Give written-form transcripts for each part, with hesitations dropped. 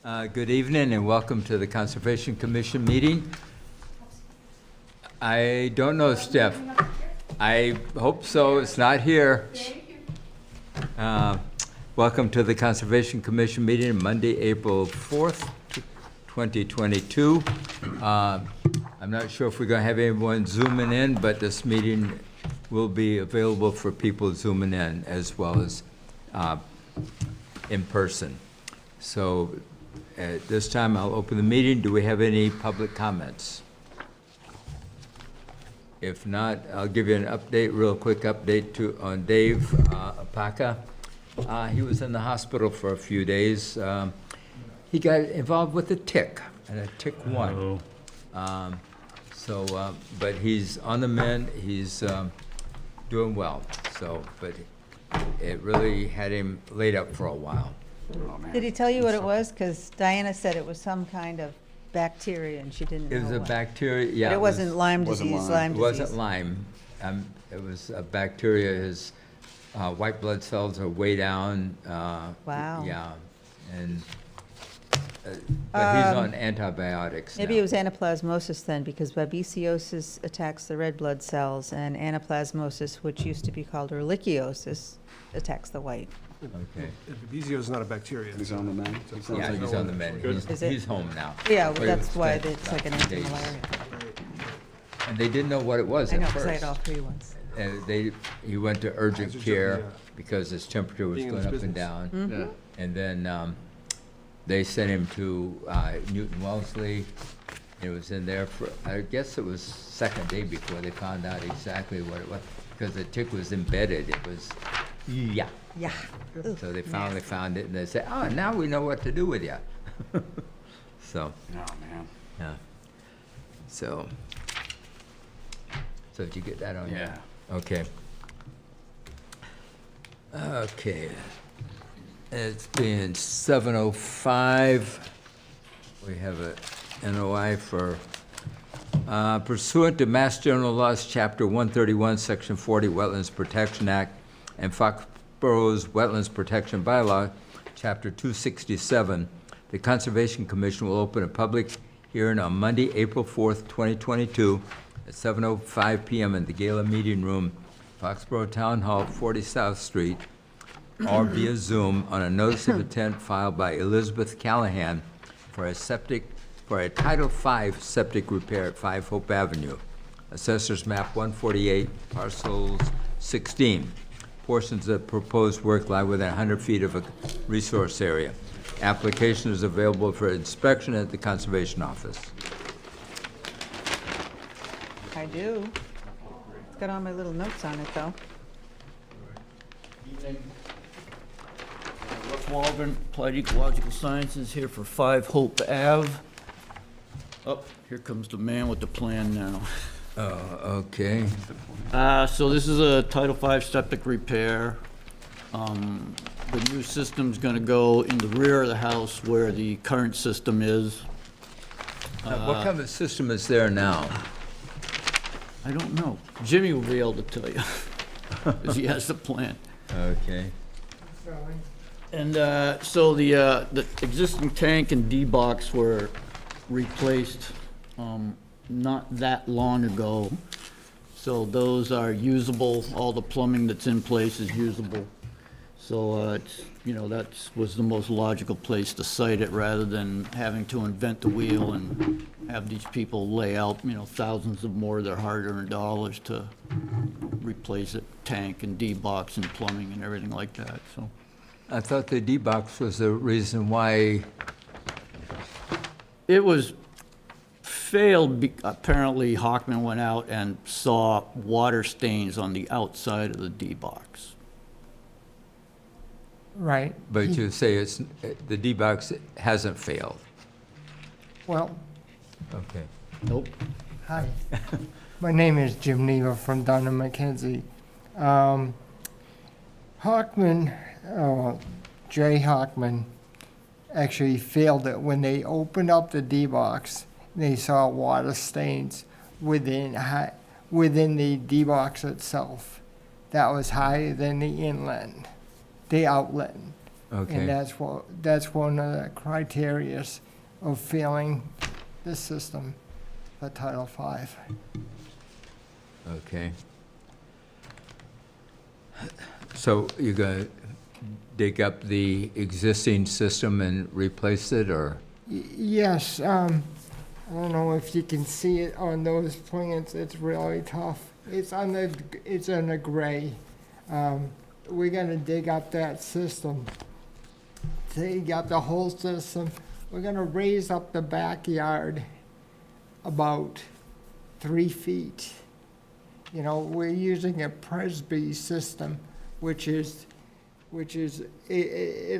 Good evening and welcome to the Conservation Commission meeting. I don't know, Steph. I hope so. It's not here. Welcome to the Conservation Commission meeting, Monday, April 4th, 2022. I'm not sure if we're going to have anyone zooming in, but this meeting will be available for people zooming in as well as in person. So at this time, I'll open the meeting. Do we have any public comments? If not, I'll give you an update, real quick update on Dave Apaka. He was in the hospital for a few days. He got involved with a tick, and a tick won. But he's on the mend. He's doing well. So, but it really had him laid up for a while. Oh, man. Did he tell you what it was? Because Diana said it was some kind of bacteria and she didn't know. It was a what. bacteria, yeah. But it wasn't Lyme wasn't disease, Lyme. Lyme It disease. wasn't Lyme. It was a bacteria. His white blood cells are way down. Wow. Yeah, and but he's on antibiotics Maybe now. it was anaplasmosis then, because babesiosis attacks the red blood cells, and anaplasmosis, which used to be called ehrlichiosis, attacks the white. Okay. Babesia is not a bacteria. He's on the mend. Yeah, he's on the mend. Is it? He's home now. Yeah, Or well, he that's was why spent it's like an about 2 days. anti-malaria. And they didn't know what it was I at know, first. because I had all three once. He went to urgent Urgent, care yeah. because his temperature was Being in going this up and business. down. Mm-hmm. Yeah. And then they sent him to Newton Wellesley. It was in there for, I guess it was second day before they found out exactly what it was, because the tick was embedded. It was, yeah. Yeah. So they finally found it, and they said, oh, now we know what to do with you. So, Oh, man. yeah. So did you get that on? Yeah. Okay. Okay. It's been 7:05. We have a NOI for pursuant to Mass General Laws, Chapter 131, Section 40, Wetlands Protection Act, and Foxborough's Wetlands Protection Bylaw, Chapter 267, the Conservation Commission will open a public hearing on Monday, April 4th, 2022, at 7:05 p.m. in the Gala Meeting Room, Foxborough Town Hall, 40 South Street, or via Zoom on a notice of intent filed by Elizabeth Callahan for a Title V septic repair at 5 Hope Avenue. Assessors Map 148, parcels 16. Portions of proposed work lie within 100 feet of a resource area. Application is available for inspection at the Conservation Office. I do. It's got all my little notes on it, though. Evening. Russ Waldron, Applied Ecological Sciences, here for 5 Hope Ave. Oh, here comes the man with the plan now. Okay. So this is a Title V septic repair. The new system's gonna go in the rear of the house where the current system is. What kind of a system is there now? I don't know. Jimmy will be able to tell you, because he has the plan. Okay. And so the existing tank and D-box were replaced not that long ago. So those are usable, all the plumbing that's in place is usable. So it's, that was the most logical place to site it, rather than having to invent the wheel and have these people lay out, thousands of more of their hard-earned dollars to replace it, tank and D-box and plumbing and everything like that, so. I thought the D-box was the reason why. It was failed, apparently Hockman went out and saw water stains on the outside of the D-box. Right. But you say the D-box hasn't failed. Well, Okay. Nope. hi. My name is Jim Neva from Dunham McKenzie. Hockman, Jay Hockman, actually failed it when they opened up the D-box. They saw water stains within the D-box itself. That was higher than the inlet, the outlet. Okay. And that's one of the criterias of failing the system for Title V. Okay. So you're gonna dig up the existing system and replace it, or? Yes, I don't know if you can see it on those plans, it's really tough. It's on the gray. We're gonna dig up that system. Dig up the whole system. We're gonna raise up the backyard about 3 feet. You know, we're using a Presby system, which it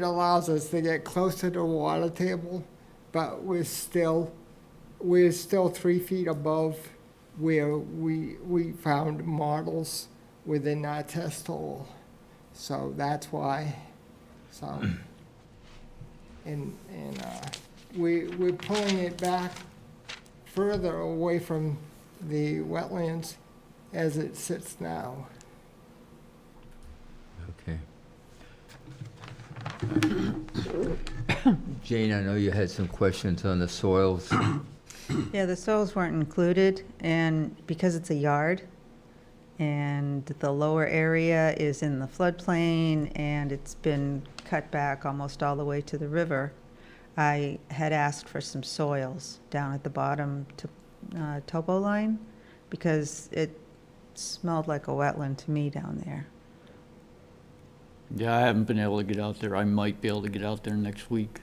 allows us to get closer to the water table, but we're still 3 feet above where we found models within our test hole. So that's why. So, and we're pulling it back further away from the wetlands as it sits now. Okay. Jane, I know you had some questions on the soils. Yeah, the soils weren't included, and because it's a yard, and the lower area is in the floodplain, and it's been cut back almost all the way to the river, I had asked for some soils down at the bottom topo line, because it smelled like a wetland to me down there. Yeah, I haven't been able to get out there. I might be able to get out there next week.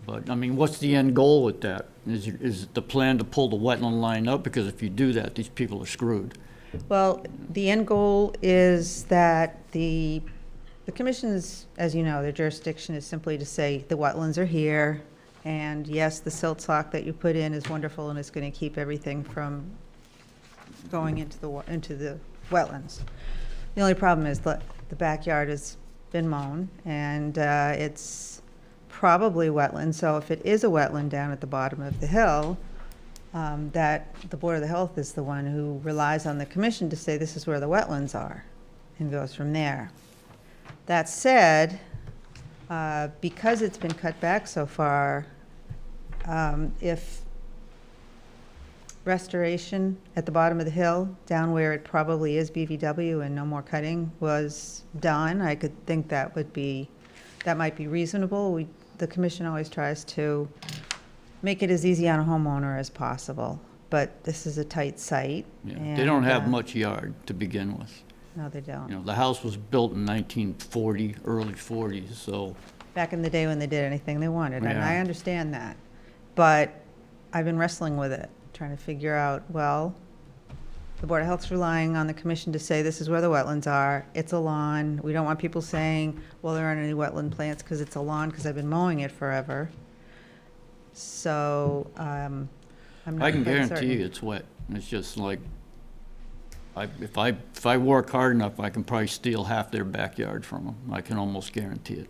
But, I mean, what's the end goal with that? Is the plan to pull the wetland line up? Because if you do that, these people are screwed. Well, the end goal is that the commission's, as you know, their jurisdiction is simply to say the wetlands are here, and yes, the silt sock that you put in is wonderful and it's going to keep everything from going into the wetlands. The only problem is that the backyard has been mown, and it's probably wetland, so if it is a wetland down at the bottom of the hill, that the Board of the Health is the one who relies on the commission to say this is where the wetlands are, and goes from there. That said, because it's been cut back so far, if restoration at the bottom of the hill, down where it probably is BVW and no more cutting, was done, I could think that might be reasonable. The commission always tries to make it as easy on a homeowner as possible, but this is a tight site. Yeah, they don't have much yard to begin with. No, they don't. You know, the house was built in 1940, early 40s, so. Back in the day when they did anything they wanted, and Yeah. I understand that. But I've been wrestling with it, trying to figure out, well, the Board of Health's relying on the commission to say this is where the wetlands are. It's a lawn. We don't want people saying, well, there aren't any wetland plants because it's a lawn, because I've been mowing it forever. So, I'm not I can quite guarantee certain. you it's wet. It's just like, if I work hard enough, I can probably steal half their backyard from them. I can almost guarantee it.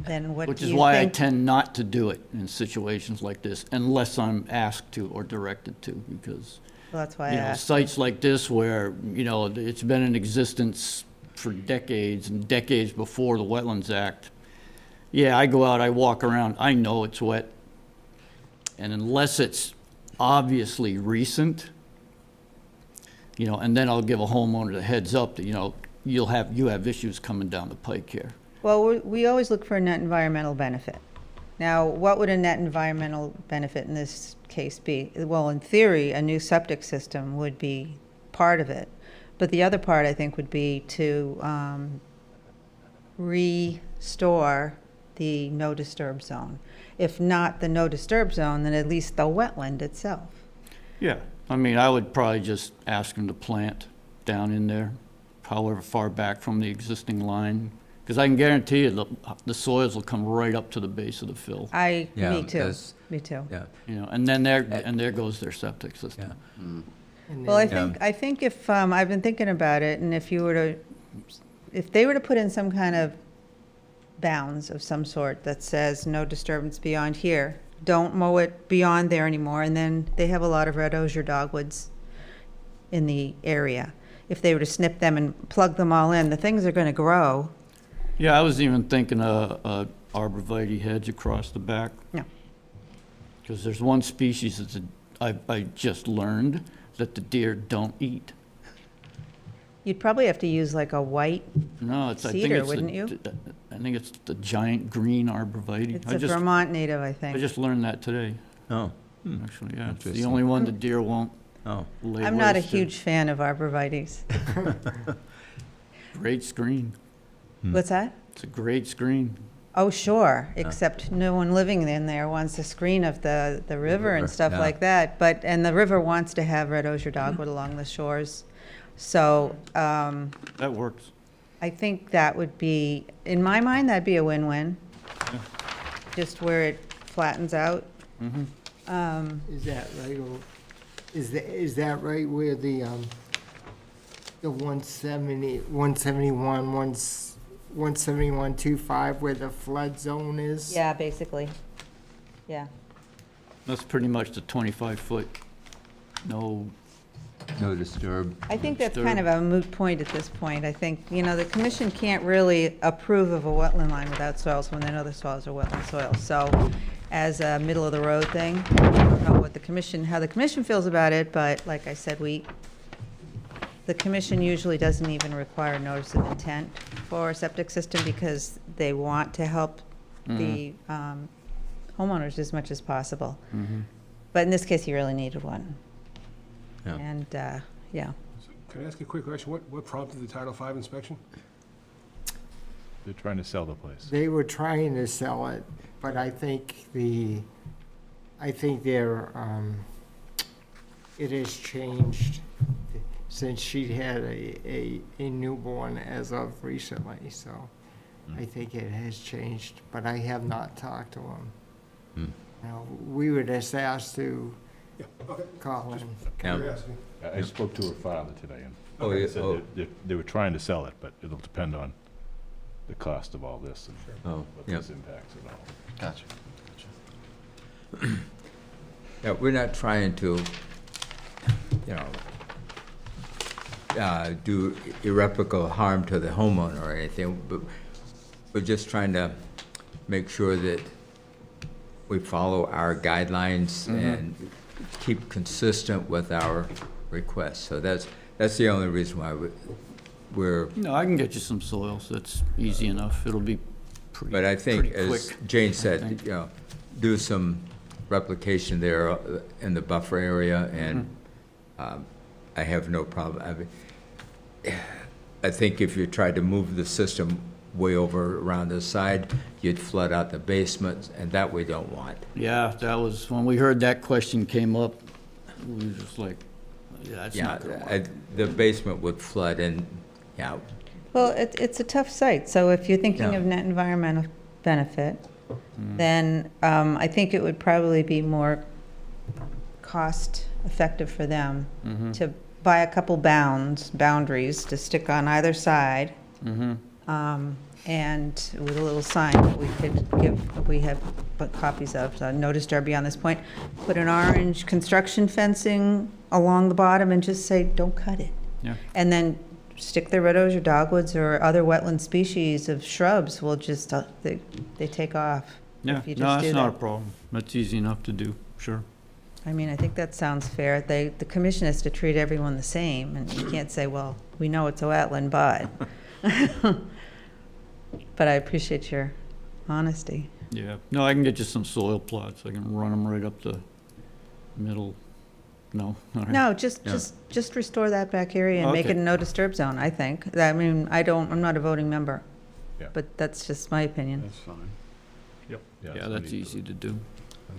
Then what Which do is you why I think? tend not to do it in situations like this, unless I'm asked to or directed to, because, Well, that's why I you know, asked. sites like this where, you know, it's been in existence for decades and decades before the Wetlands Act. Yeah, I go out, I walk around, I know it's wet. And unless it's obviously recent, you know, and then I'll give a homeowner the heads up that, you know, you have issues coming down the pike here. Well, we always look for a net environmental benefit. Now, what would a net environmental benefit in this case be? Well, in theory, a new septic system would be part of it. But the other part, I think, would be to restore the no disturb zone. If not the no disturb zone, then at least the wetland itself. Yeah, I mean, I would probably just ask them to plant down in there, however far back from the existing line. Because I can guarantee you the soils will come right up to the base of the fill, Yeah, Me too, that's- me too. Yeah, you know, and then there goes their septic yeah. system. And Well, then- I think if, I've been thinking about it, and if they were to put in some kind of bounds of some sort that says no disturbance beyond here, don't mow it beyond there anymore, and then they have a lot of red osier dogwoods in the area. If they were to snip them and plug them all in, the things are gonna grow, Yeah, I was even thinking a arborvitae hedge across the back. No. Because there's one species that's, I just learned that the deer don't eat. You'd probably have to use like a white, No, it's, I think Cedar, it's, wouldn't you? I think it's the giant green arborvitae. it's a Vermont native, I I think. just learned that today, Oh, actually, yeah. It's the Interesting. only one the deer won't oh, lay I'm not a waste to. huge fan of arborvitaes. Great screen. What's that? It's a great screen. Oh, sure, except no one living in there wants a screen of the river river, and stuff yeah. like that. But, and the river wants to have red osier dogwood along the shores. So That works. I think that would be, in my mind, that'd be a win-win. Just where it flattens out. Is that right, or is that right where the 170, 171, 171.25, where the flood zone is? Yeah, basically, yeah. That's pretty much the 25-foot, no, no disturb. I think that's kind of a moot point at this point. I think, the commission can't really approve of a wetland line without soils when they know the soils are wetland soils. So as a middle-of-the-road thing, I don't know how the commission feels about it, but like I said, the commission usually doesn't even require notice of intent for a septic system because they want to help the homeowners as much as possible. But in this case, he really needed one. Yeah. And, yeah. Can I ask a quick question? What prompted the Title V inspection? They're trying to sell the place. They were trying to sell it, but I think it has changed since she had a newborn as of recently, so I think it has changed, but I have not talked to him. Now, we were just asked to Yeah, okay. call him. Yeah. Curiosity. I spoke to her father today, and Oh, they yeah, said oh. they were trying to sell it, but it'll depend on the cost of all this and Oh, what yeah. this impacts it all. Gotcha. Yeah, we're not trying to, do irreparable harm to the homeowner or anything, but we're just trying to make sure that we follow our guidelines and keep consistent with our requests. So that's the only reason why we're, no, I can get you some soils. That's easy enough. It'll be pretty, but I think, pretty as quick. Jane I said, think. do some replication there in the buffer area, and I have no problem. I think if you tried to move the system way over around the side, you'd flood out the basement, and that we don't want. Yeah, that was, when we heard that question came up, we were just like, yeah, that's Yeah, not gonna work. the basement would flood, and, yeah, Well, it's a tough site, so if you're thinking Yeah. of net environmental benefit, then I think it would probably be more cost-effective for them to buy a couple boundaries to stick on either side, and with a little sign that we could give, we have copies of, so no disturb beyond this point, put an orange construction fencing along the bottom and just say, don't cut it. Yeah. And then stick the red osier dogwoods or other wetland species of shrubs will just, they take off. Yeah, if you no, just that's do not a that. problem. That's easy enough to do, sure. I mean, I think that sounds fair. The commission has to treat everyone the same, and you can't say, well, we know it's a wetland, but. But I appreciate your honesty. Yeah, no, I can get you some soil plots. I can run them right up the middle. No? All right. No, just restore that back area and make Okay. it a no disturb zone, I think. I mean, I'm not a voting member. Yeah. But that's just my opinion. That's fine. Yep. Yeah, that's easy to do.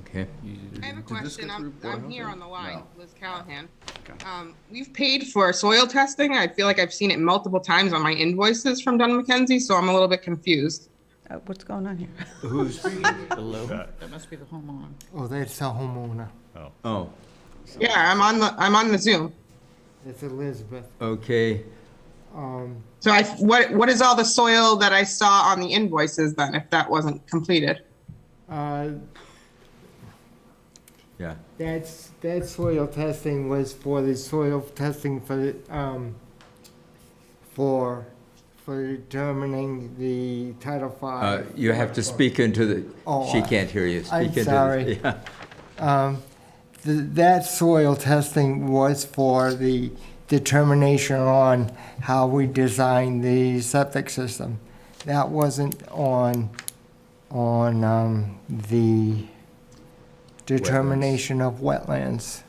okay. Easy to I have a do. Did this question. go through Board of I'm here Health? on the line, No. Liz Callahan. Okay. We've paid for soil testing. I feel like I've seen it multiple times on my invoices from Dunn McKenzie, so I'm a little bit confused. What's going on here? Who's, Hello? That must be the homeowner. Oh, that's a homeowner. oh, Yeah, I'm on the Zoom. That's Elizabeth. okay. So what is all the soil that I saw on the invoices then, if that wasn't completed? Yeah, That soil testing was for the soil testing for for determining the Title V. You have to speak into the, Oh, she can't hear you. Speak I'm into the- sorry. Yeah. That soil testing was for the determination on how we design the septic system. That wasn't on the determination of wetlands.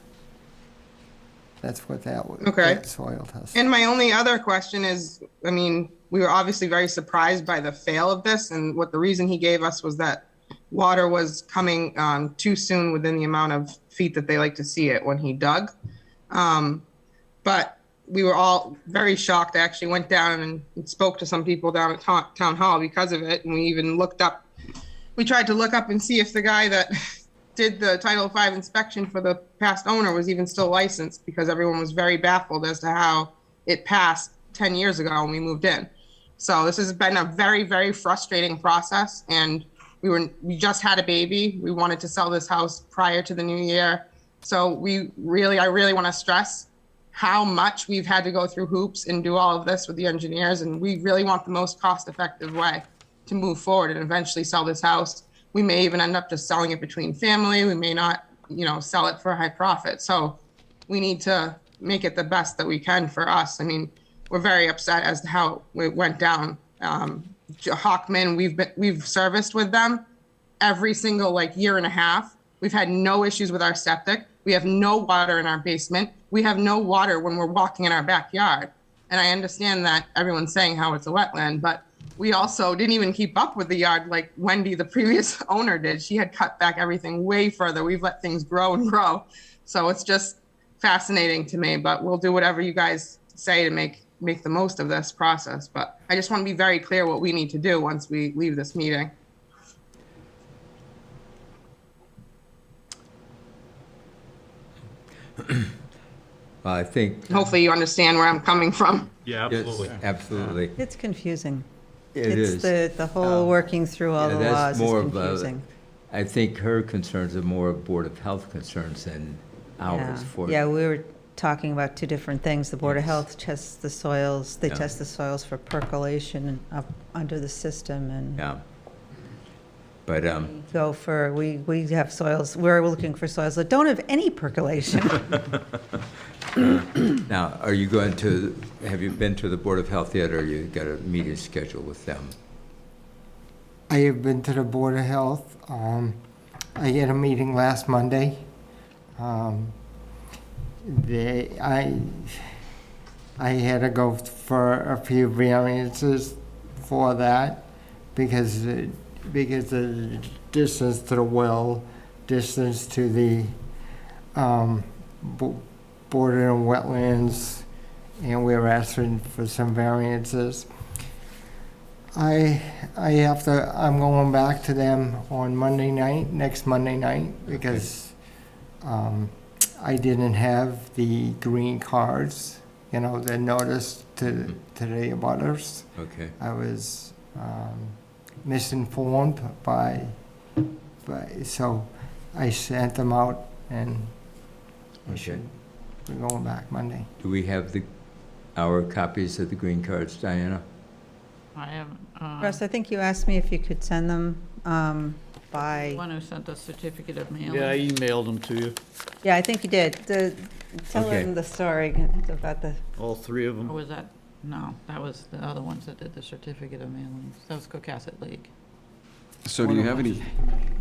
That's what that was. Okay. That soil test. And my only other question is, I mean, we were obviously very surprised by the fail of this, and what the reason he gave us was that water was coming too soon within the amount of feet that they like to see it when he dug. But we were all very shocked. I actually went down and spoke to some people down at town hall because of it, and we even looked up. We tried to look up and see if the guy that did the Title V inspection for the past owner was even still licensed, because everyone was very baffled as to how it passed 10 years ago when we moved in. So this has been a very, very frustrating process, and we just had a baby. We wanted to sell this house prior to the new year. So I really want to stress how much we've had to go through hoops and do all of this with the engineers, and we really want the most cost-effective way to move forward and eventually sell this house. We may even end up just selling it between family. We may not, sell it for a high profit. So we need to make it the best that we can for us. I mean, we're very upset as to how it went down. Hawkman, we've serviced with them every single year and a half. We've had no issues with our septic. We have no water in our basement. We have no water when we're walking in our backyard. And I understand that everyone's saying how it's a wetland, but we also didn't even keep up with the yard like Wendy, the previous owner, did. She had cut back everything way further. We've let things grow and grow. So it's just fascinating to me, but we'll do whatever you guys say to make the most of this process. But I just want to be very clear what we need to do once we leave this meeting. I think. Hopefully you understand where I'm coming from. Yeah, Yes, absolutely. It's confusing. It It's is. the whole working through all Yeah, the that's laws is more of a- confusing. I think her concerns are more Board of Health concerns than ours. Yeah, we were talking about two different things. The Board of Yes. Health tests the soils, they Yeah. test the soils for percolation up under the system, and Yeah. But, we have soils, we're looking for soils that don't have any percolation. now, are you going to, have you been to the Board of Health yet, or you got a meeting scheduled with them? I have been to the Board of Health. I had a meeting last Monday. I had to go for a few variances for that because of the distance to the well, distance to the border and wetlands, and we were asking for some variances. I'm going back to them on Monday night, next Monday night, because I didn't have the green cards, the notice to the abutters. Okay. I was misinformed so I sent them out, and I Okay. should be going back Monday. Do we have our copies of the green cards, Diana? I haven't, Russ, I think you asked me if you could send them by, one who sent the certificate of Yeah, I mailing. emailed them to you, yeah, I think you did. Tell Okay. them the story about the, all three of Or them. was that, no, that was the other ones that did the certificate of mailing. That was Cocasset League. So do you have any,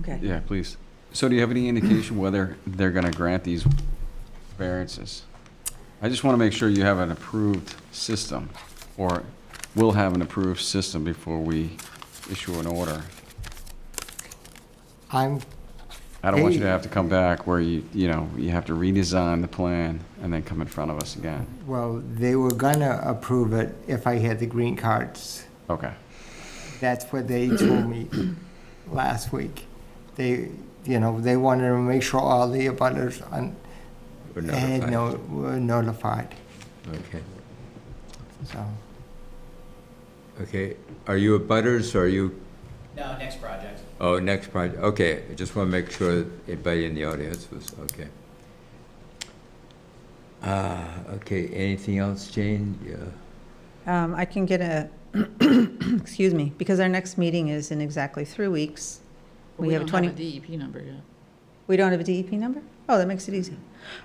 okay. yeah, please. So do you have any indication whether they're going to grant these variances? I just want to make sure you have an approved system, or will have an approved system before we issue an order. I'm I don't want you to have to come back where you have to redesign the plan and then come in front of us again. Well, they were gonna approve it if I had the green cards. Okay. That's what they told me last week. They wanted to make sure all the abutters We're notified. were notified, Okay. so. Okay. Are you a butters, or are you? No, next project. Oh, next project. Okay. I just want to make sure that everybody in the audience was okay. Okay. Anything else, Jane? Yeah. I can get a excuse me, because our next meeting is in exactly 3 weeks. We have don't 20 have a DEP number yet. We don't have a DEP number? Oh, that makes it easy.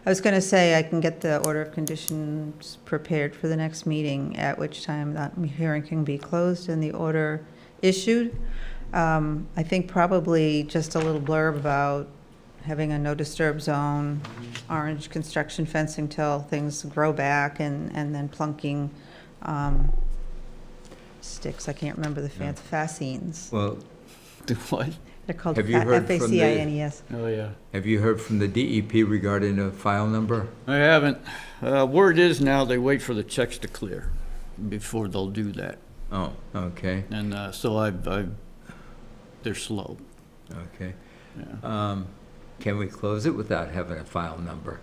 I was going to say I can get the order of conditions prepared for the next meeting, at which time that hearing can be closed and the order issued. I think probably just a little blurb about having a no disturb zone, orange construction fencing till things grow back, and then plunking sticks. I can't remember the fancy fascines. Well, Do what? They're called Have you heard from the- FACINES. Oh, yeah. have you heard from the DEP regarding the file number? I haven't. Word is now they wait for the checks to clear before they'll do that. Oh, okay, And so they're slow. okay. Yeah. Can we close it without having a file number?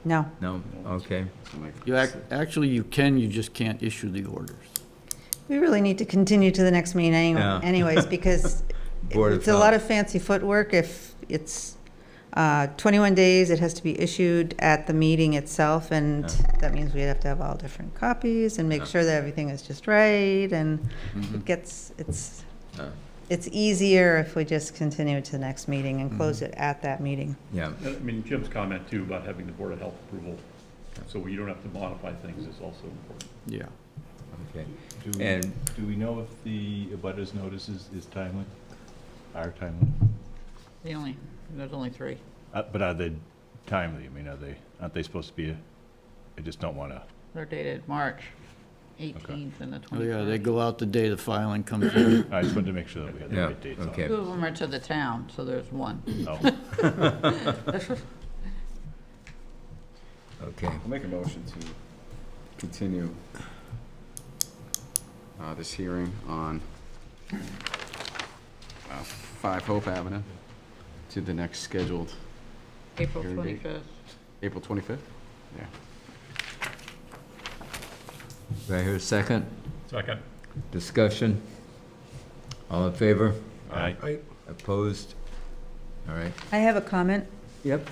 No. No, okay. Actually, you can, you just can't issue the orders. We really need to continue to the next meeting Yeah. anyways, because Board of it's a lot Health. of fancy footwork. If it's 21 days, it has to be issued at the meeting itself, and that means we have to have all different copies and make sure that everything is just right, and it's easier if we just continue to the next meeting and close it at that meeting. Yeah, I mean, Jim's comment too about having the Board of Health approval, so you don't have to modify things is also important. Yeah. okay. Do And we know if the abutters notice is timely? Are timely? There's only 3. But are they timely? I mean, aren't they supposed to be, I just don't want to, They're dated March 18th and the 21st. Oh, yeah, they go out the day the filing comes in. I just wanted to make sure that we had the Yeah, right dates on okay. it. 2 of them are to the town, so there's 1. Oh, Okay, I'll make a motion to continue this hearing on 5 Hope Avenue to the next scheduled April Hearing date. 25th. April 25th? Yeah. do I hear a second? Second. Discussion? All in favor? Aye. I, Opposed? All right. I have a comment. Yep.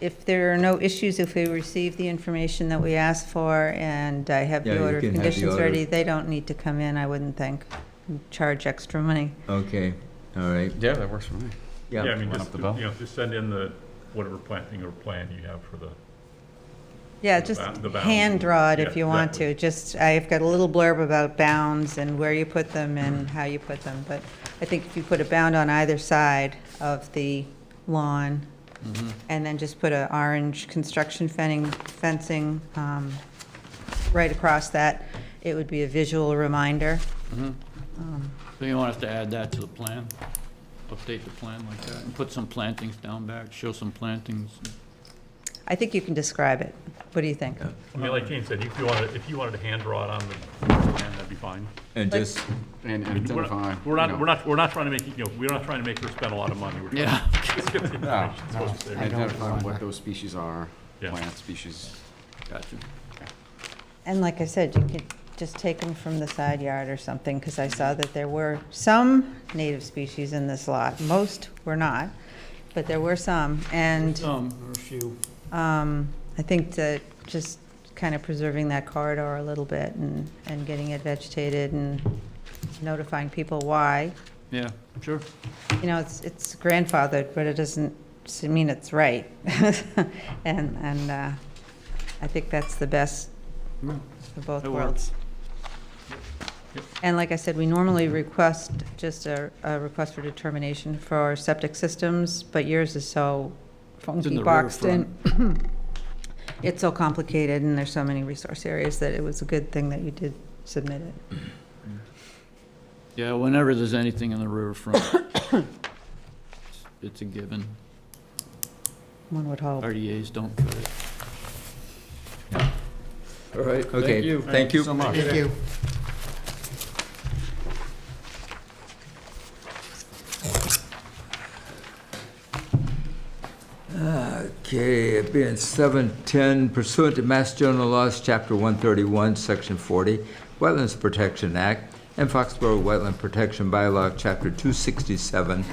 If there are no issues, if we receive the information that we asked for, and I have Yeah, the you order of can have the conditions order. ready, they don't need to come in, I wouldn't think, and charge extra money. Okay, all right. Yeah, that works for me. Yeah, I Yeah, mean, Run just, up the bell. just send in the, whatever planting or plan you have for the, Yeah, The just the bounds. hand draw it if Yeah, you want exactly. to. Just, I've got a little blurb about bounds and where you put them and how you put them. But I think if you put a bound on either side of the lawn, and then just put a orange construction fencing right across that, it would be a visual reminder. So you want us to add that to the plan? Update the plan like that, and put some plantings down back, show some plantings? I think you can describe it. What do you think? I mean, like Gene said, if you wanted to hand draw it on the plan, that'd be fine. And just, And I mean, identify. We're not trying to make, we're not trying to make her spend a lot of money. We're trying Yeah. to just get the information it's supposed to say. Identify what those species are, Yeah. plant species. Gotcha. And like I said, you could just take them from the side yard or something, because I saw that there were some native species in this lot. Most were not, but there were some. And Or a few. I think that just kind of preserving that corridor a little bit and getting it vegetated and notifying people why. Yeah, sure. You know, it's grandfathered, but it doesn't mean it's right. And I think that's the best for both It worlds. And like I said, we normally request just a request for determination for septic systems, but yours is so funky the boxed in. riverfront. It's so complicated and there's so many resource areas that it was a good thing that you did submit it. Yeah, whenever there's anything in the riverfront, it's a given. One would hope. RDAs don't cut it. all right, okay. Thank you. Thank you. So much. Thank you. Okay, it being 7:10 pursuant to Mass General Laws, Chapter 131, Section 40, Wetlands Protection Act, and Foxborough Wetland Protection Bylaw, Chapter 267,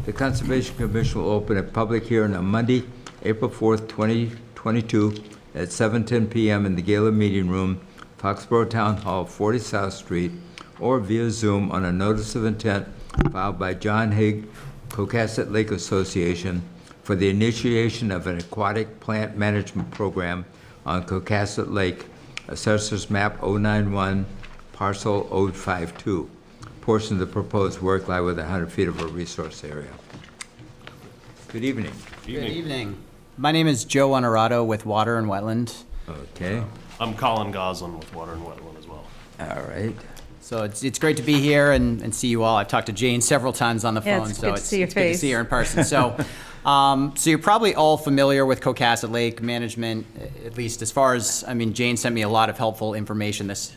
the Conservation Commission will open a public hearing on Monday, April 4th, 2022, at 7:10 PM in the Gala Meeting Room, Foxborough Town Hall, 40 South Street, or via Zoom on a notice of intent filed by John Haig, Cocasset Lake Association, for the initiation of an aquatic plant management program on Cocasset Lake, Assessors Map 091, Parcel 052. Portion of the proposed work lie within 100 feet of a resource area. Good evening. Good evening. My name is Joe Honorato with Water and Wetland. Okay, I'm Colin Goslin with Water and Wetland as well. all right. So it's great to be here and see you all. I've talked to Jane several times on the Yeah, phone, it's so good to see your it's good to face. see her in person. So, so you're probably all familiar with Cocasset Lake management, at least as far as, I mean, Jane sent me a lot of helpful information, this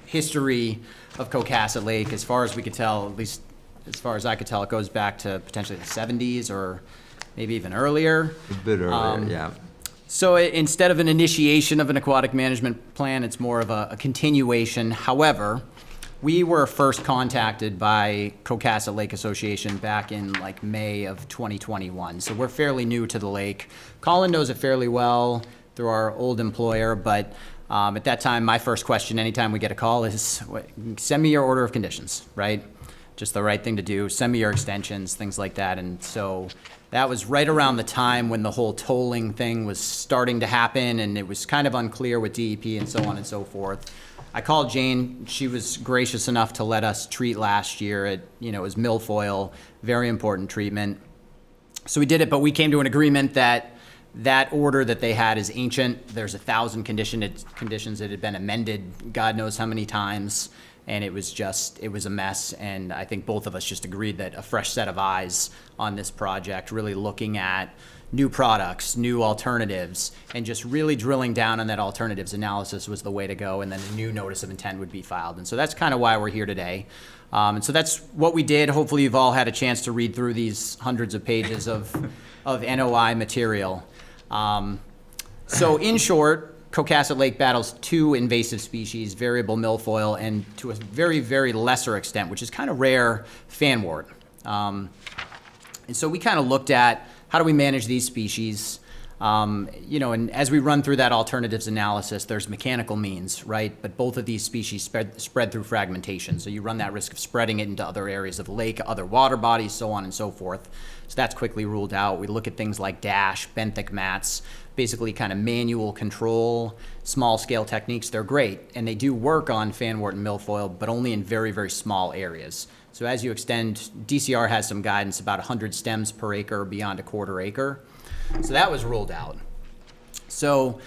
history of Cocasset Lake, as far as we could tell, at least as far as I could tell, it goes back to potentially the 70s or maybe even earlier. A bit earlier, yeah. So instead of an initiation of an aquatic management plan, it's more of a continuation. However, we were first contacted by Cocasset Lake Association back in like May of 2021. So we're fairly new to the lake. Colin knows it fairly well through our old employer, but at that time, my first question anytime we get a call is, send me your order of conditions, right? Just the right thing to do. Send me your extensions, things like that. And so that was right around the time when the whole tolling thing was starting to happen, and it was kind of unclear with DEP and so on and so forth. I called Jane. She was gracious enough to let us treat last year. It was milfoil, very important treatment. So we did it, but we came to an agreement that that order that they had is ancient. There's 1,000 conditions that had been amended God knows how many times, and it was a mess. And I think both of us just agreed that a fresh set of eyes on this project, really looking at new products, new alternatives, and just really drilling down on that alternatives analysis was the way to go, and then a new notice of intent would be filed. And so that's kind of why we're here today. And so that's what we did. Hopefully you've all had a chance to read through these hundreds of pages of NOI material. So in short, Cocasset Lake battles two invasive species, variable milfoil, and to a very, very lesser extent, which is kind of rare, fanwort. And so we kind of looked at how do we manage these species. And as we run through that alternatives analysis, there's mechanical means, right? But both of these species spread through fragmentation. So you run that risk of spreading it into other areas of the lake, other water bodies, so on and so forth. So that's quickly ruled out. We look at things like dash, benthic mats, basically kind of manual control, small scale techniques. They're great, and they do work on fanwort and milfoil, but only in very, very small areas. So as you extend, DCR has some guidance about 100 stems per acre beyond a quarter acre. So that was ruled out. So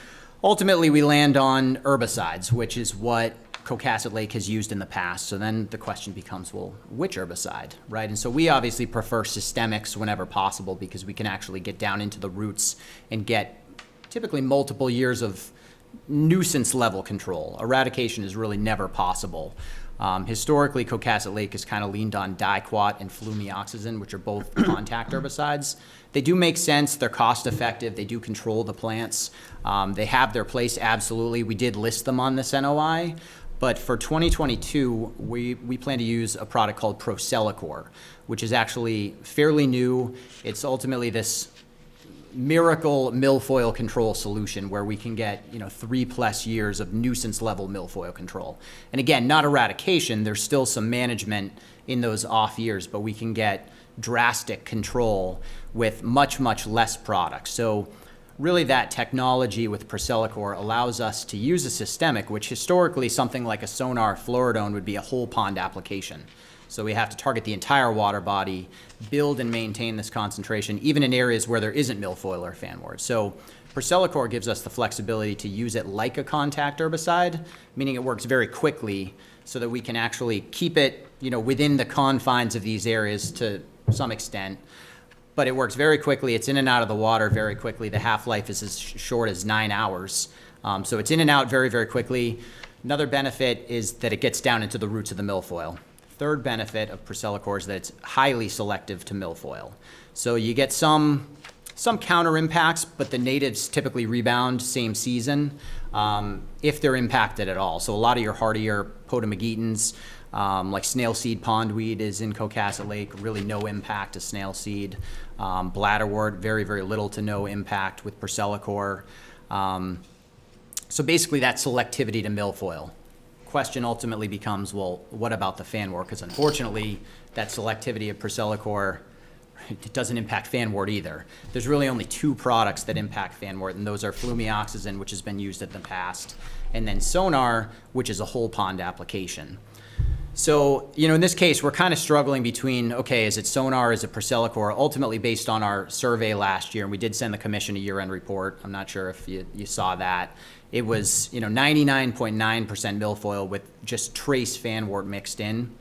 ultimately we land on herbicides, which is what Cocasset Lake has used in the past. So then the question becomes, well, which herbicide, right? And so we obviously prefer systemics whenever possible because we can actually get down into the roots and get typically multiple years of nuisance level control. Eradication is really never possible. Historically, Cocasset Lake has kind of leaned on diquat and flumioxazin, which are both contact herbicides. They do make sense. They're cost effective. They do control the plants. They have their place, absolutely. We did list them on this NOI. But for 2022, we plan to use a product called Procelicor, which is actually fairly new. It's ultimately this miracle milfoil control solution where we can get 3+ years of nuisance level milfoil control. And again, not eradication, there's still some management in those off years, but we can get drastic control with much, much less product. So really that technology with Procelicor allows us to use a systemic, which historically something like a sonar fluoridone would be a whole pond application. So we have to target the entire water body, build and maintain this concentration, even in areas where there isn't milfoil or fanwort. So Procelicor gives us the flexibility to use it like a contact herbicide, meaning it works very quickly so that we can actually keep it, within the confines of these areas to some extent. But it works very quickly. It's in and out of the water very quickly. The half-life is as short as 9 hours. So it's in and out very, very quickly. Another benefit is that it gets down into the roots of the milfoil. Third benefit of Procelicor is that it's highly selective to milfoil. So you get some counter impacts, but the natives typically rebound same season if they're impacted at all. So a lot of your hardier potamogetons, like snail seed pondweed is in Cocasset Lake, really no impact to snail seed. Bladderwort, very, very little to no impact with Procelicor. So basically that selectivity to milfoil. Question ultimately becomes, well, what about the fanwort? Because unfortunately, that selectivity of Priscillacor, it doesn't impact fanwort either. There's really only two products that impact fanwort, and those are flumioxazin, which has been used in the past, and then Sonar, which is a whole pond application. So, in this case, we're kind of struggling between, okay, is it Sonar, is it Priscillacor? Ultimately, based on our survey last year, and we did send the commission a year-end report. I'm not sure if you saw that. It was, 99.9% milfoil with just trace fanwort mixed in.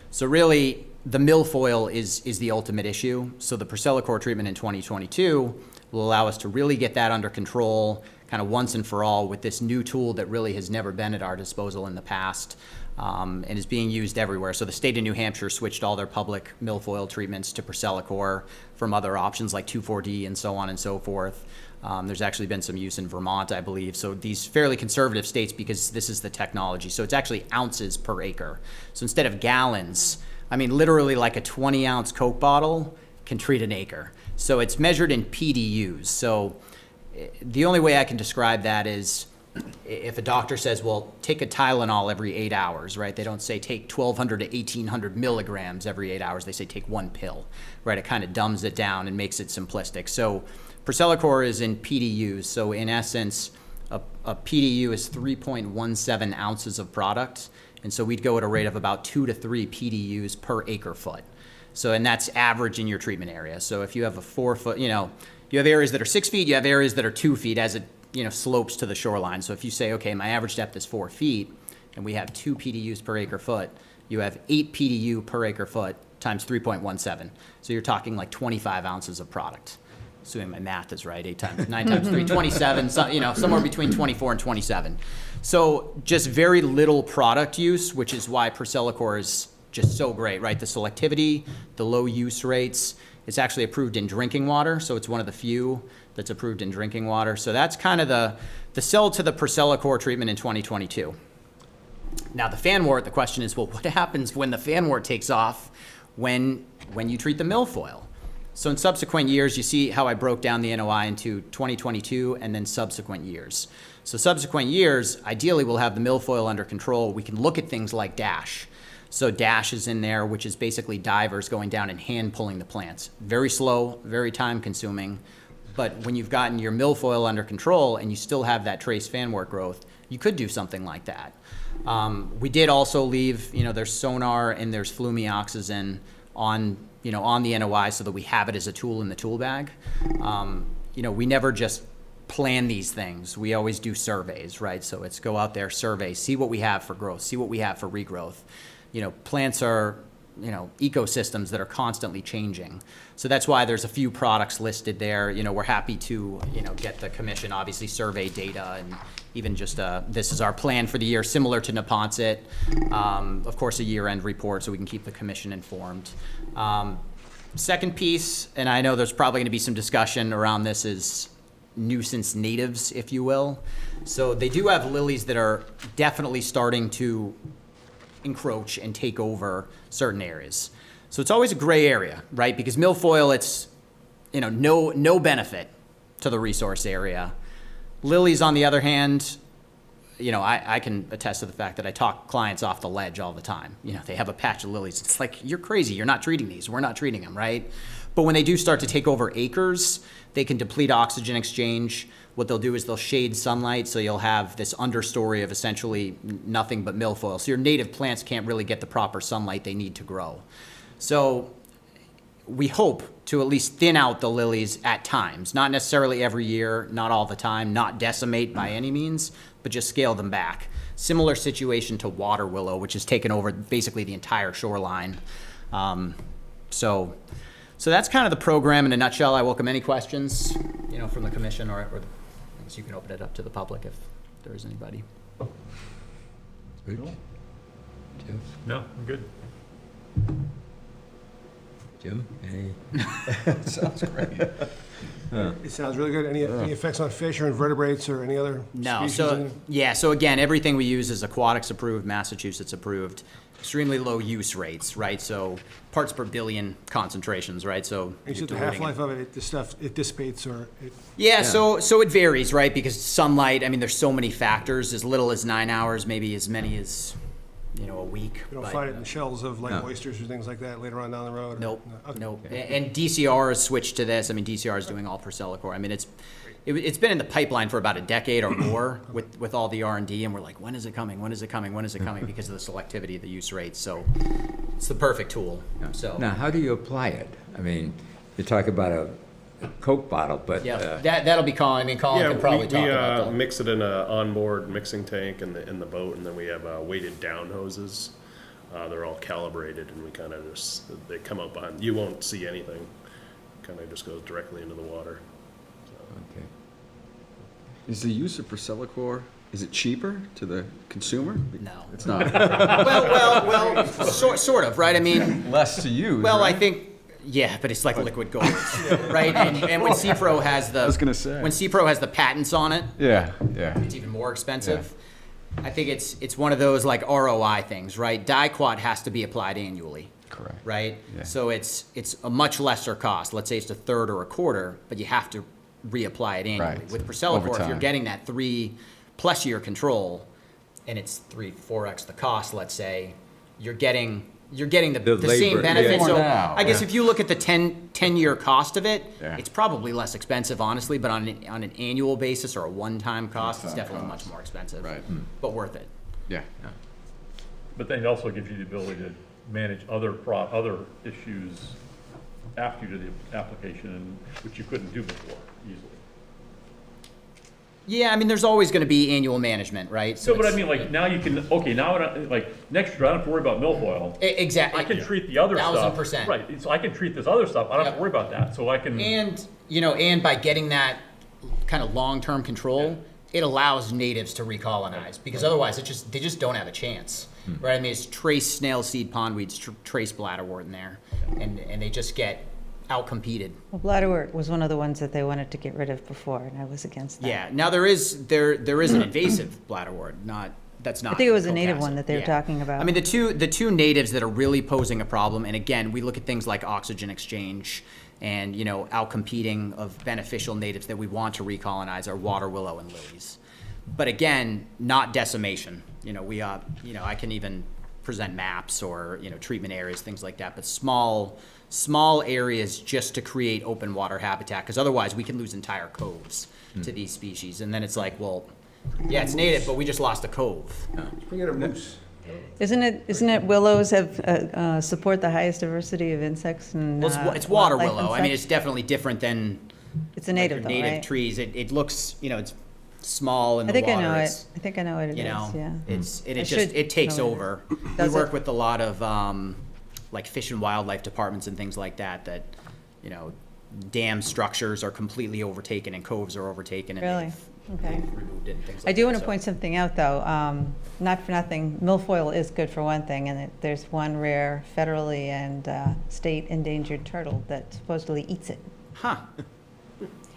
So really, the milfoil is the ultimate issue. So the Priscillacor treatment in 2022 will allow us to really get that under control, kind of once and for all, with this new tool that really has never been at our disposal in the past. And is being used everywhere. So the state of New Hampshire switched all their public milfoil treatments to Priscillacor from other options like 2,4-D and so on and so forth. There's actually been some use in Vermont, I believe. So these fairly conservative states, because this is the technology. So it's actually ounces per acre. So instead of gallons, literally like a 20-ounce Coke bottle can treat an acre. So it's measured in PDUs. So the only way I can describe that is, if a doctor says, well, take a Tylenol every 8 hours, right? They don't say take 1,200 to 1,800 milligrams every 8 hours. They say take one pill, right? It kind of dumbs it down and makes it simplistic. So Priscillacor is in PDUs. So in essence, a PDU is 3.17 ounces of product. And so we'd go at a rate of about 2 to 3 PDUs per acre foot. So, and that's average in your treatment area. So if you have a 4 foot, you have areas that are 6 feet, you have areas that are 2 feet as it slopes to the shoreline. So if you say, okay, my average depth is 4 feet, and we have 2 PDUs per acre foot, you have 8 PDU per acre foot times 3.17. So you're talking like 25 ounces of product. Assuming my math is right, 9 times 3, 27, somewhere between 24 and 27. So just very little product use, which is why Priscillacor is just so great, right? The selectivity, the low use rates. It's actually approved in drinking water, so it's one of the few that's approved in drinking water. So that's kind of the sell to the Priscillacor treatment in 2022. Now the fanwort, the question is, well, what happens when the fanwort takes off when you treat the milfoil? So in subsequent years, you see how I broke down the NOI into 2022 and then subsequent years. So subsequent years, ideally we'll have the milfoil under control. We can look at things like DASH. So DASH is in there, which is basically divers going down and hand pulling the plants. Very slow, very time consuming. But when you've gotten your milfoil under control and you still have that trace fanwort growth, you could do something like that. We did also leave, there's Sonar and there's flumioxazin on the NOI so that we have it as a tool in the tool bag. We never just plan these things. We always do surveys, right? So it's go out there, survey, see what we have for growth, see what we have for regrowth. Plants are, ecosystems that are constantly changing. So that's why there's a few products listed there. We're happy to, get the commission, obviously survey data and even just, this is our plan for the year, similar to Neponset. Of course, a year-end report so we can keep the commission informed. Second piece, and I know there's probably gonna be some discussion around this, is nuisance natives, if you will. So they do have lilies that are definitely starting to encroach and take over certain areas. So it's always a gray area, right? Because milfoil, it's, no benefit to the resource area. Lilies, on the other hand, I can attest to the fact that I talk clients off the ledge all the time. They have a patch of lilies. It's like, you're crazy. You're not treating these. We're not treating them, right? But when they do start to take over acres, they can deplete oxygen exchange. What they'll do is they'll shade sunlight, so you'll have this understory of essentially nothing but milfoil. So your native plants can't really get the proper sunlight they need to grow. So we hope to at least thin out the lilies at times, not necessarily every year, not all the time, not decimate by any means, but just scale them back. Similar situation to water willow, which has taken over basically the entire shoreline. So that's kind of the program in a nutshell. I welcome any questions, from the commission, or I guess you can open it up to the public if there is anybody. Good. Jeff? No, I'm good. Jim? Any? Sounds great. It sounds really good. Any effects on fish or invertebrates or any other No, species? so again, everything we use is aquatics approved, Massachusetts approved. extremely low use rates, right? So parts per billion concentrations, right? So You said the you're diluting it. half-life of it, the stuff, it dissipates or it, Yeah, so it varies, right? Because sunlight, I mean, there's so many factors, as little as 9 hours, maybe as many as, a week. you don't but- find it in the shells of like oysters or things like that later on down the road? or- Nope, no, okay. nope. And DCR has switched to this. I mean, DCR is doing all Procellacor. I mean, it's been in the pipeline for about a decade or more with all the R&D, and we're like, when is it coming? When is it coming? When is it coming? Because of the selectivity of the use rates. So it's the perfect tool. So Now, how do you apply it? I mean, you talk about a Coke bottle, but. yeah, that'll be Colin. I mean, Colin can probably talk about that. Mix it in a onboard mixing tank in the boat, and then we have weighted down hoses. They're all calibrated, and we kind of they come out behind. You won't see anything. Kind of just goes directly into the water. Okay. Is the use of Procellacor, is it cheaper to the consumer? No. It's not. Well, sort of, right? I mean, Less to use, well, I right? think, yeah, but it's like liquid gold, right? And when CPRO has the, I was gonna say. when CPRO has the patents on it, Yeah. it's even more expensive. I think it's one of those like ROI things, right? Diquat has to be applied annually, Correct. right? Yeah. So it's a much lesser cost. Let's say it's a third or a quarter, but you have to reapply it annually. Right. With Procellacor, Over if you're time. getting that 3+ year control, and it's 3-4x the cost, let's say, you're getting the The same labor, benefit. yeah. So More now, I guess yeah. if you look at the 10-year cost of it, Yeah. it's probably less expensive, honestly, but on an annual basis or a one-time cost, it's One-time definitely cost. much more expensive. Right. But worth it. Yeah. But then it also gives you the ability to manage other issues after you do the application, which you couldn't do before easily. Yeah, I mean, there's always going to be annual management, right? So, but I it's- mean, like, now you can, okay, now, like, next year, I don't have to worry about milfoil. Exactly. I can treat the other stuff. 1000%. Right, so I can treat this other stuff, I don't have Yep. to worry about that, so I can. And by getting that kind of long-term control, it allows natives to recolonize, because otherwise they just don't have a chance, right? I mean, it's trace snail seed pondweeds, trace bladderwort in there, and they just get outcompeted. Well, bladderwort was one of the ones that they wanted to get rid of before, and I was against that. Yeah. Now there is an invasive bladderwort, that's not. I think it was a native Cocasset. one that they were Yeah. talking about. I mean, the two natives that are really posing a problem, and again, we look at things like oxygen exchange and, outcompeting of beneficial natives that we want to recolonize are water willow and lilies. But again, not decimation. I can even present maps or, treatment areas, things like that, but small areas just to create open water habitat, because otherwise we can lose entire coves to these species. And then it's like, well, yeah, it's native, but we just lost a cove. Bring in a moose. Isn't it willows have, support the highest diversity of insects and Well, it's water wildlife willow. and I mean, such? it's definitely different than It's a like native your though, native right? trees. It looks, it's small in I the think water. I know it. It's- I think I know what it is, yeah. It should takes know what it over. is. We Does work it? with a lot of, like fish and wildlife departments and things like that, dam structures are completely overtaken and coves are overtaken and Really? Okay. they've removed it and things like that. I do want to so- point something out, though. Not for nothing, milfoil is good for one thing, and there's one rare federally and state endangered turtle that supposedly eats it. Huh.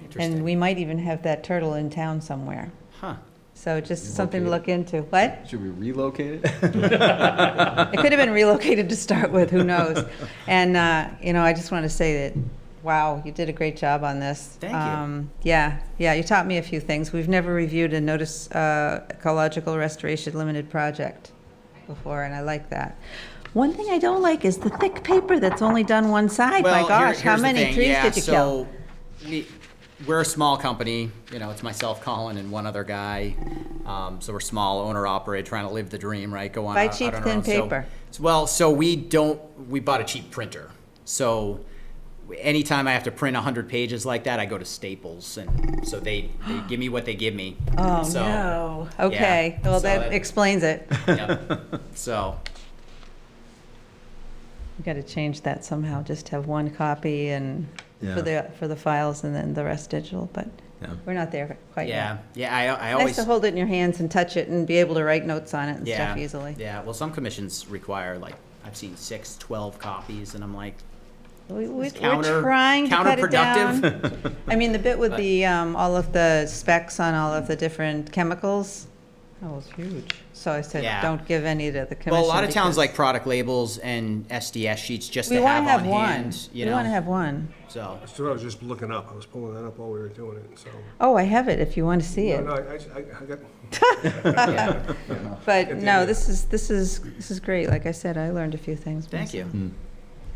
Interesting. And we might even have that turtle in town somewhere. Huh. So just something to look into. What? Should we relocate it? It could have been relocated to start with, who knows? And, I just want to say that, wow, you did a great job on this. Thank you. Yeah, you taught me a few things. We've never reviewed a notice ecological restoration limited project before, and I like that. One thing I don't like is the thick paper that's only done one side. My Well, gosh, how here's the many thing. trees Yeah, did you kill? so we're a small company. It's myself, Colin, and one other guy. So we're small, owner-operated, trying to live the dream, right? Go on. Buy out cheap, on our thin own. So- paper. So we bought a cheap printer. So anytime I have to print 100 pages like that, I go to Staples, and so they give me what they give me. Oh, So, no. Okay, yeah, well, so that explains it. Yep. So. You got to change that somehow, just have one copy and for the files and then the rest digital, but Yeah. we're not there quite yet. Yeah. I Nice always. to hold it in your hands and touch it and be able to write notes on it and Yeah. stuff easily. Yeah. Well, some commissions require I've seen 6, 12 copies, and I'm like, We're counter- trying to cut it down. counterproductive. I mean, the bit with the, all of the specs on all of the different chemicals, Oh, it's huge. So I said, Yeah. don't give any to the commission. Well, a lot of towns because like product labels and SDS sheets just we to want have to on have one. hand, you We want to know, have one. so. That's what I was just looking up. I was pulling that up while we were doing it, so. Oh, I have it if you want to see No, it. no, I got, But no, this is great. Like I said, I learned a few things. Thank you.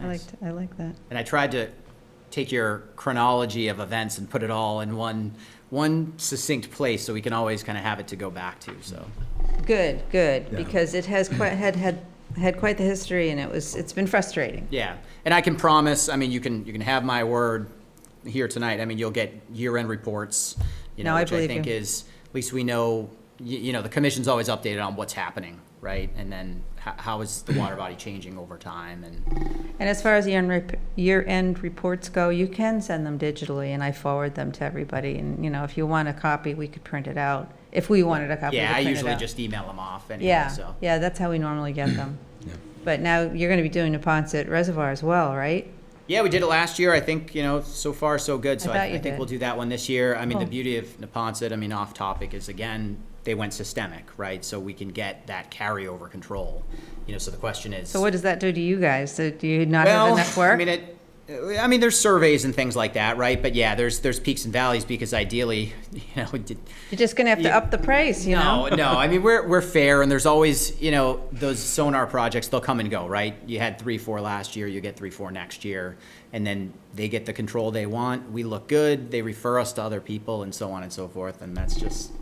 myself. I like that. And I tried to take your chronology of events and put it all in one succinct place so we can always kind of have it to go back to, so. Good, because it has quite, had quite the history, and it's been frustrating. Yeah, and I can promise, I mean, you can have my word here tonight. I mean, you'll get year-end reports, No, I which I believe think you. is, at least we know, the commission's always updated on what's happening, right? And then how is the water body changing over time, And as far as year-end reports go, you can send them digitally, and I forward them to everybody. And, if you want a copy, we could print it out. If we wanted a copy, we yeah, could I print it usually out. just email them off anyway, Yeah, so. yeah, that's how we normally get them. Yeah. But now you're going to be doing Neponset Reservoir as well, right? Yeah, we did it last year. I think, so far so good. So I thought I you think did. we'll do that one this year. I mean, the Cool. beauty of Neponset, I mean, off topic, is again, they went systemic, right? So we can get that carryover control. So the question is. So what does that do to you guys? So do you not have enough work? I mean, there's surveys and things like that, right? But yeah, there's peaks and valleys because ideally, You're just going to have to up the price, No. I mean, we're fair, and there's always, those sonar projects, they'll come and go, right? You had 3-4 last year, you get 3-4 next year, and then they get the control they want. We look good, they refer us to other people, and so on and so forth, and that's just.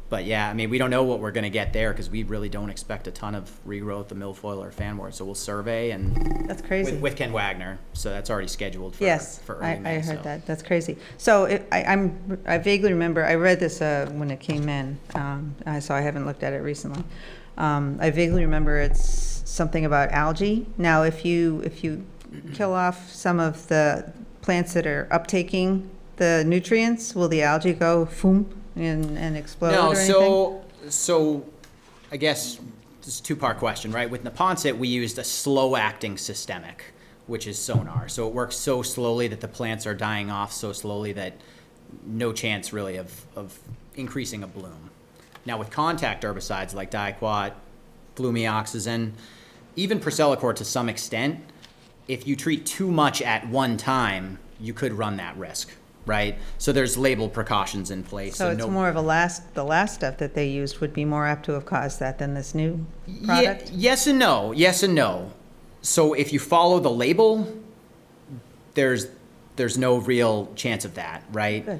But yeah, I mean, we don't know what we're going to get there because we really don't expect a ton of regrowth of milfoil or fanwort. So we'll survey and That's crazy. with Ken Wagner. So that's already scheduled for Yes, for early I May. heard so. that. That's crazy. So I vaguely remember, I read this when it came in, so I haven't looked at it recently. I vaguely remember it's something about algae. Now, if you kill off some of the plants that are uptaking the nutrients, will the algae go boom and explode No, or anything? so I guess this is a two-part question, right? With Neponset, we used a slow-acting systemic, which is sonar. So it works so slowly that the plants are dying off so slowly that no chance really of increasing a bloom. Now with contact herbicides like diquat, flumioxazin, even Procelicor to some extent, if you treat too much at one time, you could run that risk. Right, so there's labeled precautions in place. So it's more of the last stuff that they used would be more apt to have caused that than this new product? Yes and no. So if you follow the label, there's no real chance of that, right? Good.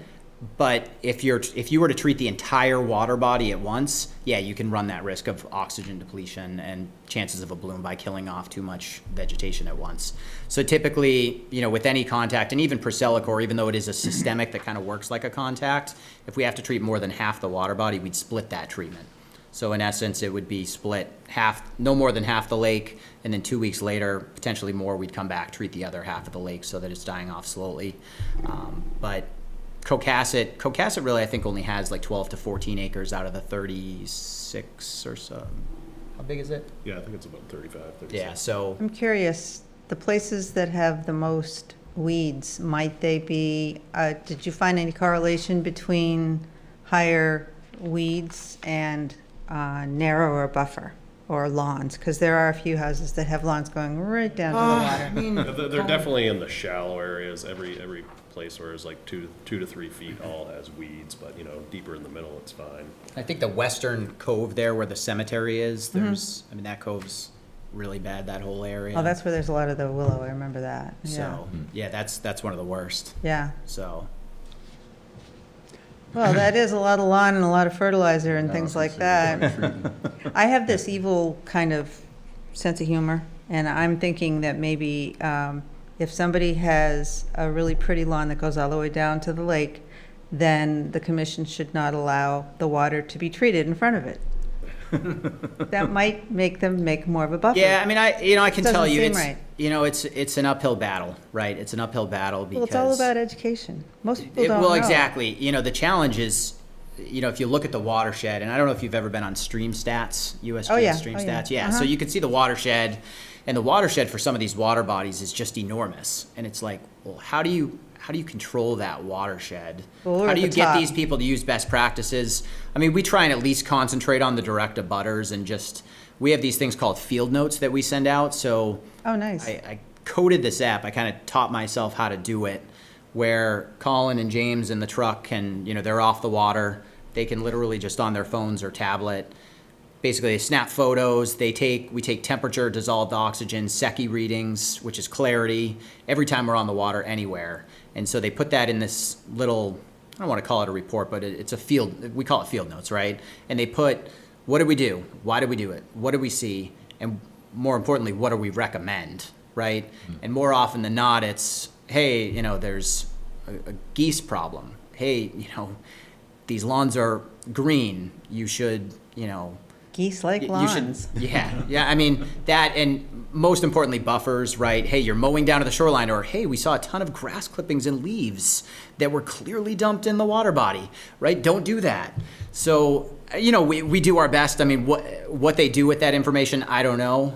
But if you were to treat the entire water body at once, yeah, you can run that risk of oxygen depletion and chances of a bloom by killing off too much vegetation at once. So typically, with any contact, and even Procelicor, even though it is a systemic that kind of works like a contact, if we have to treat more than half the water body, we'd split that treatment. So in essence, it would be split no more than half the lake, and then 2 weeks later, potentially more, we'd come back, treat the other half of the lake so that it's dying off slowly. But Cocasset really, I think, only has like 12 to 14 acres out of the 36 or so. How big is it? Yeah, I think it's about 35, 36. Yeah, so, I'm curious, the places that have the most weeds, might they be, did you find any correlation between higher weeds and narrower buffer or lawns? Because there are a few houses that have lawns going right down to the water. Yeah, they're definitely in the shallow areas. Every place where it's like 2 to 3 feet all has weeds, but deeper in the middle it's fine. I think the western cove there where the cemetery is, that cove's really bad, that whole area. Oh, that's where there's a lot of the willow, I remember that. Yeah. So, yeah, that's one of the worst, Yeah. so. Well, that is a lot of lawn and a lot of fertilizer and things like that. I have this evil kind of sense of humor, and I'm thinking that maybe if somebody has a really pretty lawn that goes all the way down to the lake, then the commission should not allow the water to be treated in front of it. That might make them make more of a buffer. Yeah, I mean, I can tell Doesn't you, seem it's, right. it's an uphill battle, right? It's an uphill battle because. Well, it's all about education. Most people don't know. Well, exactly. The challenge is, if you look at the watershed, and I don't know if you've ever been on Stream Stats, USGS Oh, yeah. Stream Oh, yeah. Stats. Yeah, Uh-huh. so you can see the watershed, And the watershed for some of these water bodies is just enormous. And it's like, well, how do you control that watershed? Well, we're How at do you the get top. these people to use best practices? I mean, we try and at least concentrate on the direct abutters and just, we have these things called field notes that we send out. So Oh, nice. I coded this app. I kind of taught myself how to do it, where Colin and James in the truck can, they're off the water. They can literally just on their phones or tablet, basically they snap photos. We take temperature, dissolved oxygen, Secchi readings, which is clarity, every time we're on the water anywhere. And so they put that in this little, I don't want to call it a report, but it's a field, we call it field notes, right? And they put, what did we do? Why did we do it? What did we see? And more importantly, what do we recommend, right? And more often than not, it's, hey, there's a geese problem. Hey, these lawns are green. You should, Geese like you should, lawns. yeah. I mean, that, and most importantly, buffers, right? Hey, you're mowing down to the shoreline, or hey, we saw a ton of grass clippings and leaves that were clearly dumped in the water body, right? Don't do that. So, we do our best. I mean, what they do with that information, I don't know.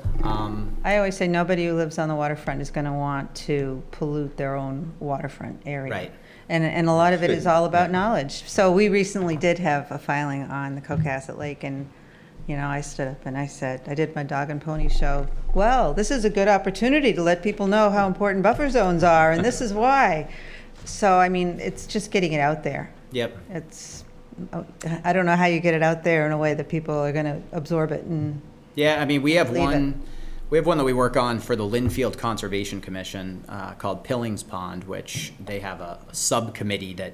I always say nobody who lives on the waterfront is going to want to pollute their own waterfront area. Right. And a lot of it is all about knowledge. So we recently did have a filing on the Cocasset Lake, and I stood up and I said, I did my dog and pony show. Well, this is a good opportunity to let people know how important buffer zones are, and this is why. So, I mean, it's just getting it out there. Yep. I don't know how you get it out there in a way that people are going to absorb it and Yeah, I mean, we have leave one that we work on for the Linfield Conservation Commission called Filings Pond, which they have a subcommittee that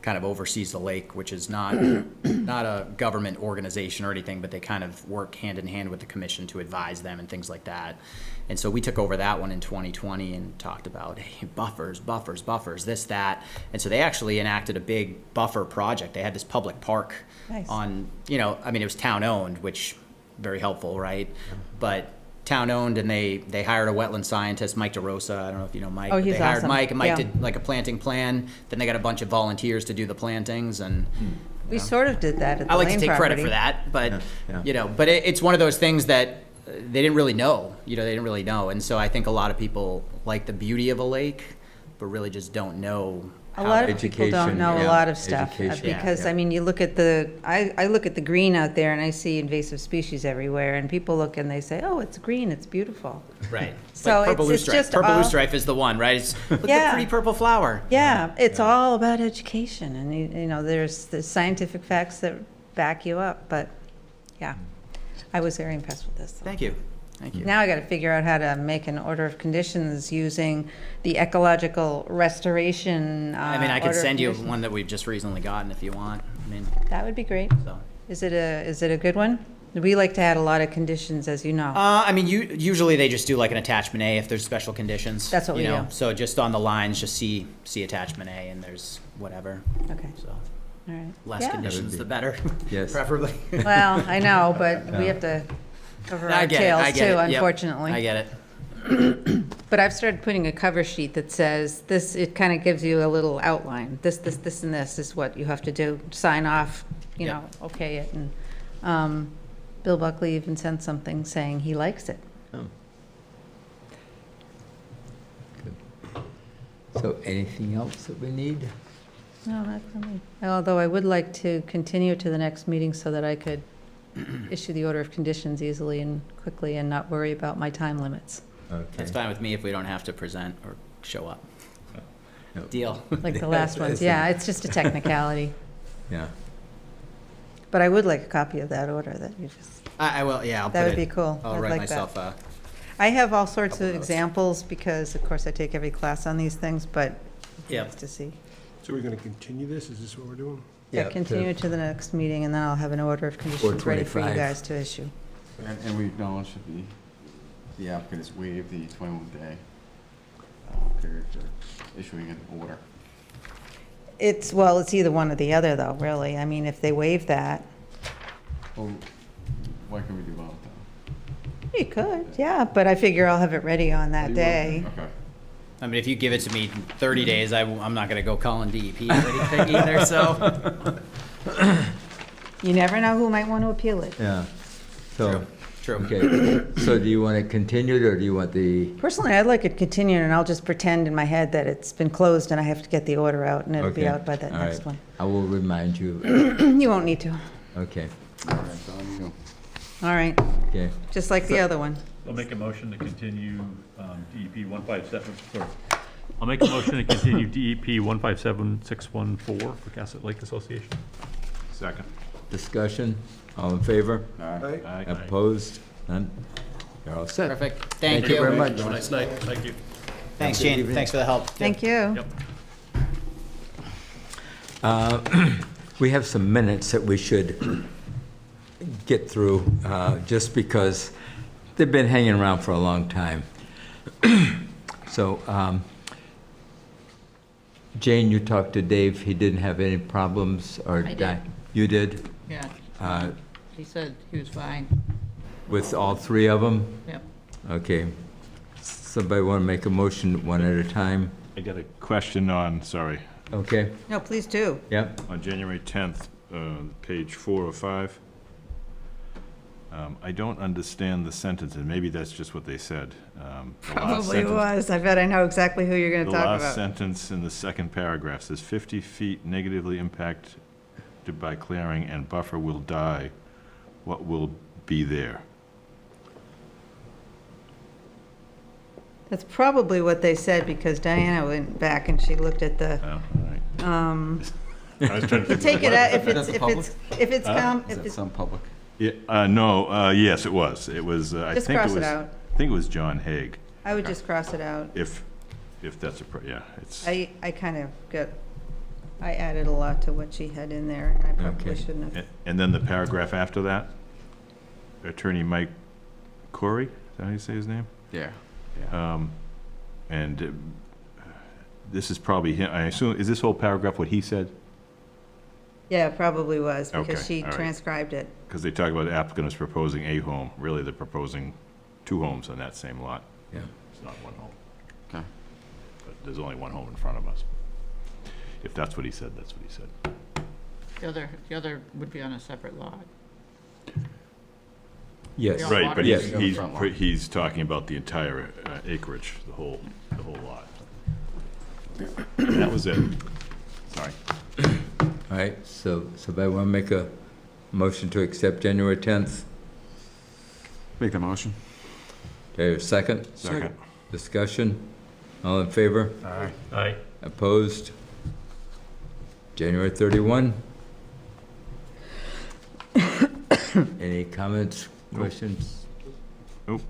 kind of oversees the lake, which is not a government organization or anything, but they kind of work hand in hand with the commission to advise them and things like that. And so we took over that one in 2020 and talked about, hey, buffers, this, that. And so they actually enacted a big buffer project. They had this public park Nice. on, it was town-owned, which very helpful, right? But town-owned, and they hired a wetland scientist, Mike DeRosa. I don't know if you know Mike. Oh, but he's they hired awesome. Mike, and Mike Yeah. did like a planting plan. Then they got a bunch of volunteers to do the plantings, and we sort of did that at the I like to Lane take credit property. for that. But Yeah. but it's one of those things that they didn't really know. They didn't really know, and so I think a lot of people like the beauty of a lake, but really just don't know. A how lot to- of people don't Education, know a yeah, lot of stuff, education, yeah, because, yeah. I mean, you look at I look at the green out there and I see invasive species everywhere, and people look and they say, oh, it's green, it's beautiful. Right. So Like purple it's loosestrife. just Purple all- loosestrife is the one, right? It's look at Yeah. the pretty purple flower. Yeah, it's all about education, and there's the scientific facts that back you up, but, yeah. I was very impressed with this. Thank you. Thank you. Now I gotta figure out how to make an order of conditions using the ecological restoration, I mean, I could order of send you conditions. one that we've just recently gotten if you want. I mean, That would be great. so. Is it a good one? We like to add a lot of conditions, as you know. I mean, usually they just do like an attachment A if there's special conditions. That's what we do. So just on the lines, just see attachment A, and there's whatever. Okay, So all right. less Yeah. conditions, the better. Yes. Preferably. Well, I know, but we have to cover our tails too, Yep, unfortunately. I get it. But I've started putting a cover sheet that says this, it kind of gives you a little outline. This, and this is what you have to do. Sign off, Yep. okay it. And Bill Buckley even sent something saying he likes it. So anything else that we need? No, not for me. Although I would like to continue to the next meeting so that I could issue the order of conditions easily and quickly and not worry about my time limits. Okay. That's fine with me if we don't have to present or show up. No. Deal. Like the last ones. Yeah, it's just a technicality. Yeah. But I would like a copy of that order that you just, I will, yeah, I'll put that would it- be cool. I'll I'd write like that. myself a. I have all sorts Couple of notes. examples because, of course, I take every class on these things, but Yep. it's to see. So we're gonna continue this? Is this what we're doing? Yeah, Yeah, continue to the next meeting, and then I'll have an order of conditions ready for you 4:25. guys to issue. And we acknowledge that the applicant has waived the 21-day period for issuing an order. It's either one or the other, though, really. I mean, if they waive that, Well, why can we do both, though? you could, yeah, but I figure I'll have it ready on that day. Okay. I mean, if you give it to me in 30 days, I'm not gonna go calling DEP or anything either, so. You never know who might want to appeal it. Yeah. So, true. Okay, so do you want it continued, or do you want the, Personally, I'd like it continued, and I'll just pretend in my head that it's been closed and I have to get the order out, and it'll be Okay, out by that all next right. one. I will remind you. You won't need to. Okay, All right, so on you go. All right, okay. just like the other one. I'll make a motion to continue DEP 157, sorry. I'll make a motion to continue DEP 157614 for Cocasset Lake Association. Second. Discussion, all in favor? Right? Aye. Opposed? None? You're all set. Perfect. Thank Thank you you. very much. Have a nice night. Thank you. Thanks, Good Jane. evening. Thanks for the help. Thank you. Yep. We have some minutes that we should get through, just because they've been hanging around for a long time. So, Jane, you talked to Dave, he didn't have any problems, or I did. You did? Yeah. He said he was fine. With all three of them? Yep. Okay. Somebody want to make a motion one at a time? I got a question on, sorry, Okay, No, please do. yep. on January 10th, page 4 or 5. I don't understand the sentence, and maybe that's just what they said. The last Probably sentence- was. I bet I know exactly who you're going The to talk last about. sentence in the second paragraph says 50 feet negatively impacted by clearing and buffer will die. What will be there? That's probably what they said, because Diana went back and she looked at the, Oh, all right. I was trying to you figure take it out, if That's it's, public? if it's, Is that some public? Yeah, no, yes, it was. It was, I Just think it cross it was, out. I think it was John Haig, I would just cross it out. if that's a, yeah, it's, I kind of I added a lot to what she had in there, and I probably Okay. shouldn't have. and then the paragraph after that, Attorney Mike Corey, is that how you say his name? Yeah. And this is probably him, I assume, is this whole paragraph what he said? Yeah, it probably was, Okay, because she all right. transcribed it. Because they talk about the applicant is proposing a home, really they're proposing 2 homes on that same lot. Yeah. It's not 1 home, Okay. but there's only 1 home in front of us. If that's what he said, that's what he said. The other would be on a separate lot. Yes. Yeah. Right, but Yeah. he's talking about the entire acreage, the whole lot. That was it. Sorry. All right, so somebody want to make a motion to accept January 10th? Make the motion. Okay, a second? Second. Discussion? All in favor? Aye. Opposed? January 31? Any comments, questions? Nope.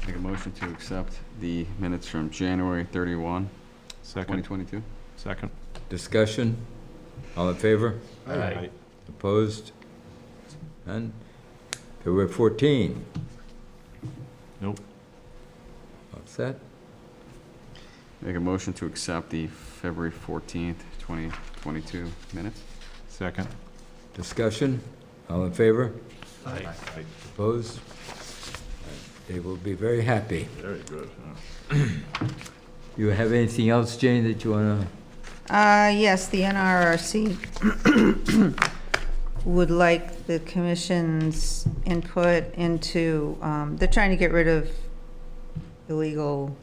Make a motion to accept the minutes from January 31, Second. 2022. Second. Discussion? All in favor? Aye. Opposed? None? February 14? Nope. All set? Make a motion to accept the February 14th, 2022 minutes. Second. Discussion? All in favor? Aye. Opposed? They will be very happy. Very good. You have anything else, Jane, that you want to? Yes, the NRRC would like the commission's input into, they're trying to get rid of illegal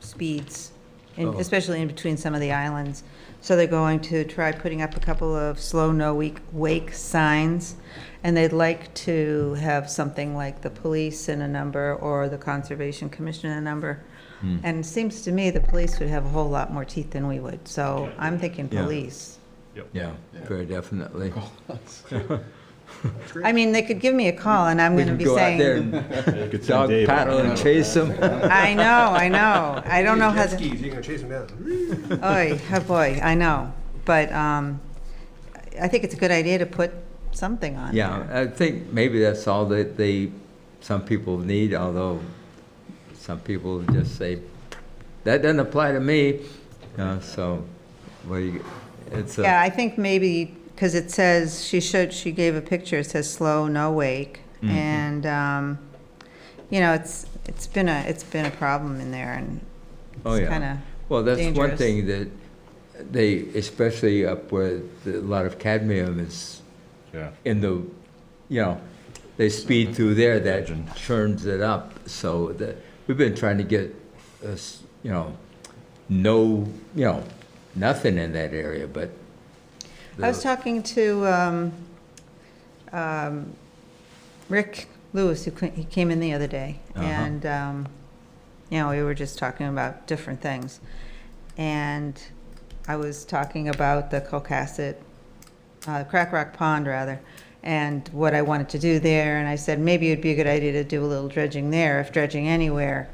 speeds, Oh. especially in between some of the islands. So they're going to try putting up a couple of slow no wake signs, and they'd like to have something like the police in a number or the Conservation Commission in a number. And it seems to me the police would have a whole lot more teeth than we would, so I'm thinking Yeah. police. Yeah, very definitely. I mean, they could give me a call, and I'm We gonna could be go out there saying, and dog paddle and chase them. I know, I don't know how Jet to, skis, you're gonna chase them down. oh boy, I know, but, I think it's a good idea to put something on Yeah, there. I think maybe that's all that some people need, although some people just say, that doesn't apply to me. So, it's Yeah, a, I think maybe, because it says, she gave a picture, it says slow, no wake, and, you know, it's been a problem in there, and oh, it's yeah. kinda Well, that's one dangerous. thing that they, especially up where a lot of cadmium is Yeah. in the, you know, they speed through there, that churns it up. So we've been trying to get, nothing in that area, but. I was talking to Rick Lewis, he came in the other day, and, we were just talking about different things. And I was talking about the Cocasset, Crack Rock Pond, rather, and what I wanted to do there, and I said maybe it'd be a good idea to do a little dredging there, if dredging anywhere.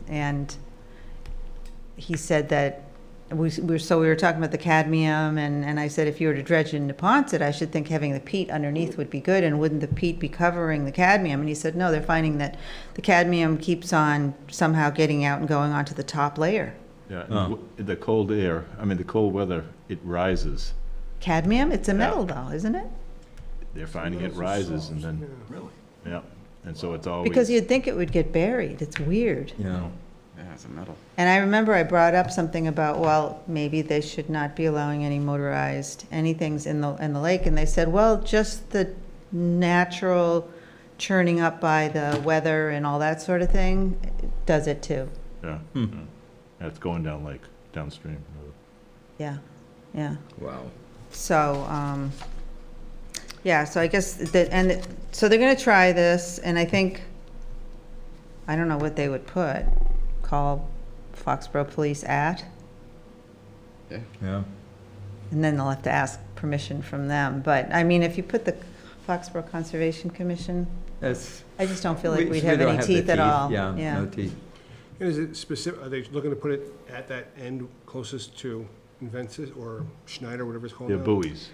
And he said that we were talking about the cadmium, and I said if you were to dredge in Neponset, I should think having the peat underneath would be good, and wouldn't the peat be covering the cadmium? And he said no, they're finding that the cadmium keeps on somehow getting out and going onto the top layer. Yeah, and the cold air, the cold weather, it rises. Cadmium? It's a metal though, isn't it? They're finding it rises and then, yeah, and so it's always. Because you'd think it would get buried. It's weird. Yeah, it's a metal. And I remember I brought up something about, well, maybe they should not be allowing any motorized anythings in the lake. And they said, well, just the natural churning up by the weather and all that sort of thing does it too. Yeah, it's going downstream. Yeah, yeah. Wow. So, so I guess that, so they're gonna try this, and I think, I don't know what they would put, call Foxborough Police at, Yeah. and then they'll have to ask permission from them. But, I mean, if you put the Foxborough Conservation Commission, That's. I just don't feel like we we'd don't have any have the teeth at all. Yeah, no teeth. And is it specific, are they looking to put it at that end closest to Inventus or Schneider, whatever it's called They're now? buoys.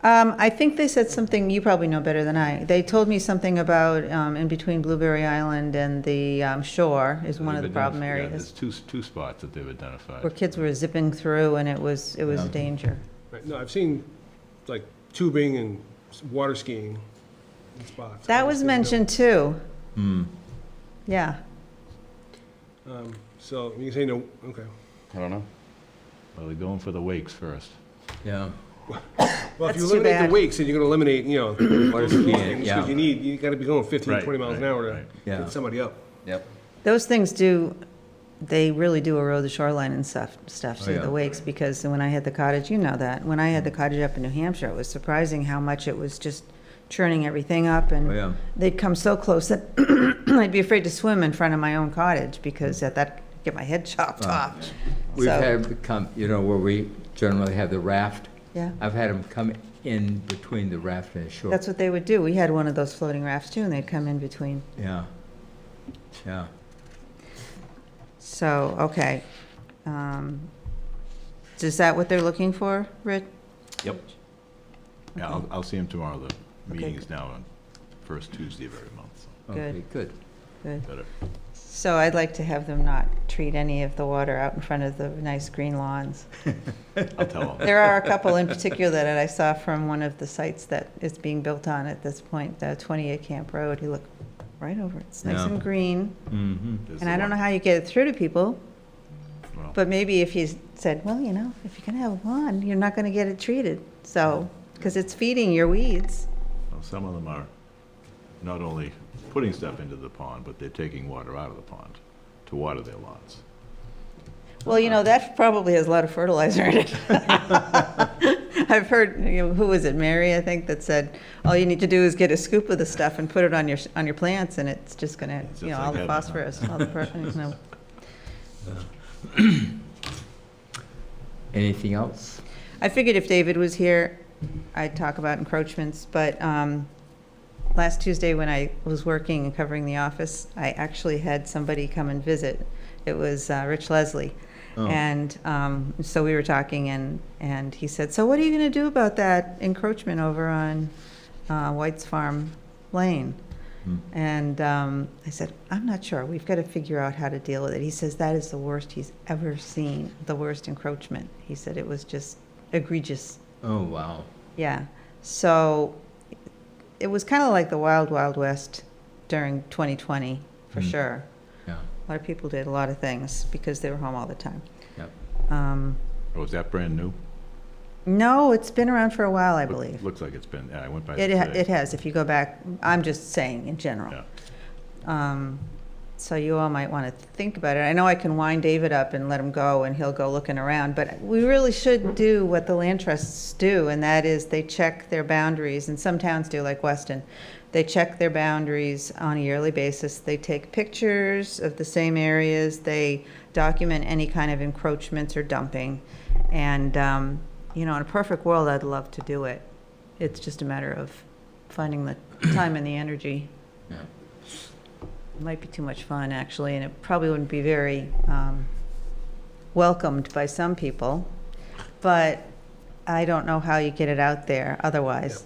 I think they said something, you probably know better than I. They told me something about, in between Blueberry Island and the shore is one of the problem areas, There's two spots that they've identified. where kids were zipping through and it was a danger. Right, no, I've seen like tubing and water skiing in spots. That was mentioned too. Yeah. So you say no, okay. I don't know. Well, they're going for the wakes first. Yeah. Well, if That's you too eliminate bad. the wakes, then you're gonna eliminate, Water skiing, yeah. because you gotta be going 15, Right, 20 miles an right, hour to right. Yeah. get somebody up. Yep. Those things they really do erode the shoreline and stuff, so yeah. the wakes, because when I had the cottage, you know that, when I had the cottage up in New Hampshire, it was surprising how much it was just churning everything up, Oh, and yeah. they'd come so close that I'd be afraid to swim in front of my own cottage, because that I'd get my head chopped off. We've So- had come, where we generally have the raft. Yeah. I've had them come in between the raft and the shore. That's what they would do. We had one of those floating rafts too, and they'd come in between. Yeah. Yeah. So, okay. Is that what they're looking for, Rich? Yep. Yeah, I'll see him tomorrow. The meeting good. is now on first Tuesday of every month, so Okay, good. Good. better. So I'd like to have them not treat any of the water out in front of the nice green lawns. I'll tell them. There are a couple in particular that I saw from one of the sites that is being built on at this point, the 28 Camp Road. You look right over it. It's nice Yeah. and green. Mm-hmm. And I don't know how you get it through to people, Well, but maybe if you said, well, if you're going to have one, you're not going to get it treated. So, because it's feeding your weeds. well, some of them are not only putting stuff into the pond, but they're taking water out of the pond to water their lawns. Well, that probably has a lot of fertilizer in it. I've heard, who was it, Mary, I think, that said, all you need to do is get a scoop of the stuff and put it on your plants, and it's just gonna, It's just all like the heaven, huh? phosphorus, all the, Anything else? I figured if David was here, I'd talk about encroachments, but last Tuesday when I was working and covering the office, I actually had somebody come and visit. It was Rich Leslie. Oh. And so we were talking, and he said, so what are you going to do about that encroachment over on White's Farm Lane? And I said, I'm not sure. We've got to figure out how to deal with it. He says that is the worst he's ever seen, the worst encroachment. He said it was just egregious. Oh, wow. Yeah. So it was kind of like the Wild Wild West during 2020, for sure. Yeah. A lot of people did a lot of things because they were home all the time. Yep. Oh, is that brand new? No, it's been around for a while, I believe. Looks like it's been, yeah, I went by It, today. it has, if you go back, I'm just saying in general. Yeah. So you all might want to think about it. I know I can wind David up and let him go, and he'll go looking around, but we really should do what the land trusts do, and that is they check their boundaries, and some towns do, like Weston. They check their boundaries on a yearly basis. They take pictures of the same areas. They document any kind of encroachments or dumping. And, you know, in a perfect world, I'd love to do it. It's just a matter of finding the time and the energy. Yeah. It might be too much fun, actually, and it probably wouldn't be very welcomed by some people, but I don't know how you get it out there otherwise.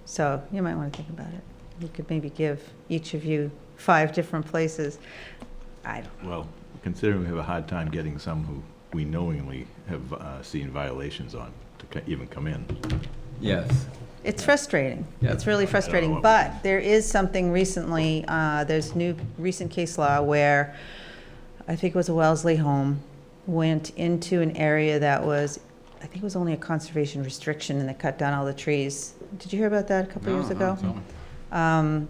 So you might want to think about it. You could maybe give each of you 5 different places. I don't know. Well, considering we have a hard time getting some who we knowingly have seen violations on to even come in. Yes. It's frustrating. Yeah. It's really frustrating, what we but there is something recently, there's new recent case law where, I think it was a Wellesley home, went into an area that was, I think it was only a conservation restriction, and they cut down all the trees. Did you hear about that a couple years ago? And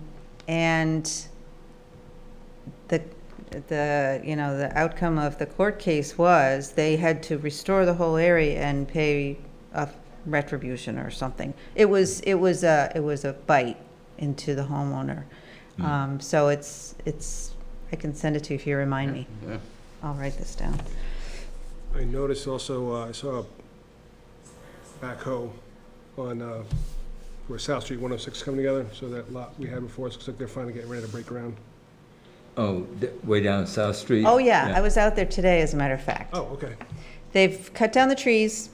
you know, the outcome of the court case was they had to restore the whole area and pay a retribution or something. It was a bite into the homeowner. So it's I can send it to you if you remind me. Yeah. I'll write this down. I noticed also, I saw a backhoe on, where South Street 106 coming together, so that lot we had before, it looks like they're finally getting ready to break ground. Oh, way down South Street? Oh, yeah, I was out there today, as a matter of fact. Oh, okay. They've cut down the trees.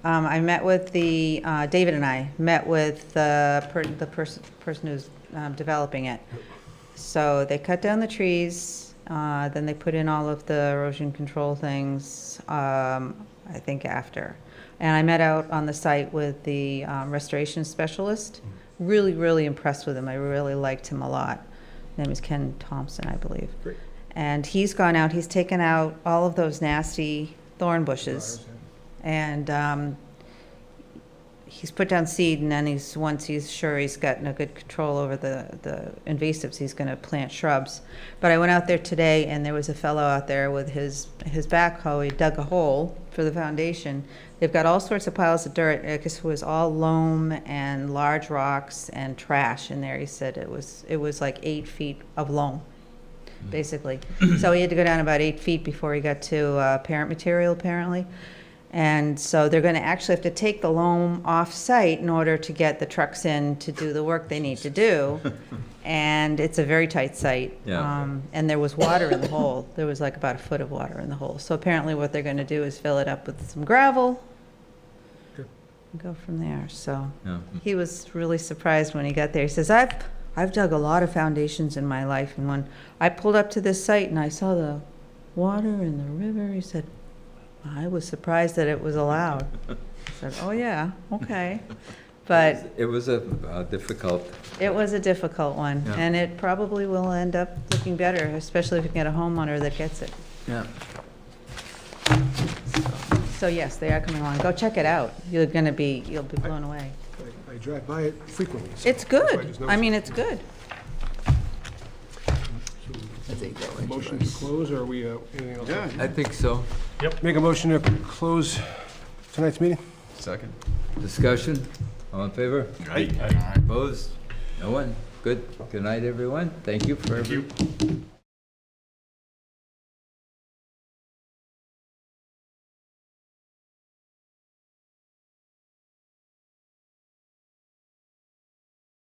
I met with David and I met with the person who's developing it. So they cut down the trees, then they put in all of the erosion control things, I think after. And I met out on the site with the restoration specialist. Really, really impressed with him. I really liked him a lot. His name is Ken Thompson, I believe. Great. And he's gone out, he's taken out all of those nasty thorn bushes. And he's put down seed, and then once he's sure he's gotten a good control over the invasives, he's going to plant shrubs. But I went out there today, and there was a fellow out there with his backhoe. He dug a hole for the foundation. They've got all sorts of piles of dirt. I guess it was all loam and large rocks and trash in there. He said it was like 8 feet of loam, basically. So he had to go down about 8 feet before he got to parent material, apparently. And so they're going to actually have to take the loam off-site in order to get the trucks in to do the work they need to do. And it's a very tight site. Yeah. And there was water in the hole. There was like about a foot of water in the hole. So apparently what they're going to do is fill it up with some gravel Good. and go from there. So Yeah. he was really surprised when he got there. He says, I've dug a lot of foundations in my life. And when I pulled up to this site and I saw the water and the river, he said, I was surprised that it was allowed. I said, oh, yeah, okay. But It was a difficult, it was a difficult one, Yeah. and it probably will end up looking better, especially if you get a homeowner that gets it. yeah. So yes, they are coming along. Go check it out. You'll be blown away. I drive by it frequently. so It's that's why I good. just I noticed mean, it. it's good. Motion to close, or are we, anything else? I think so. Make a motion to close tonight's meeting? Second. Discussion? All in favor? Right. Opposed? No one? Good. Good night, everyone. Thank you for everything.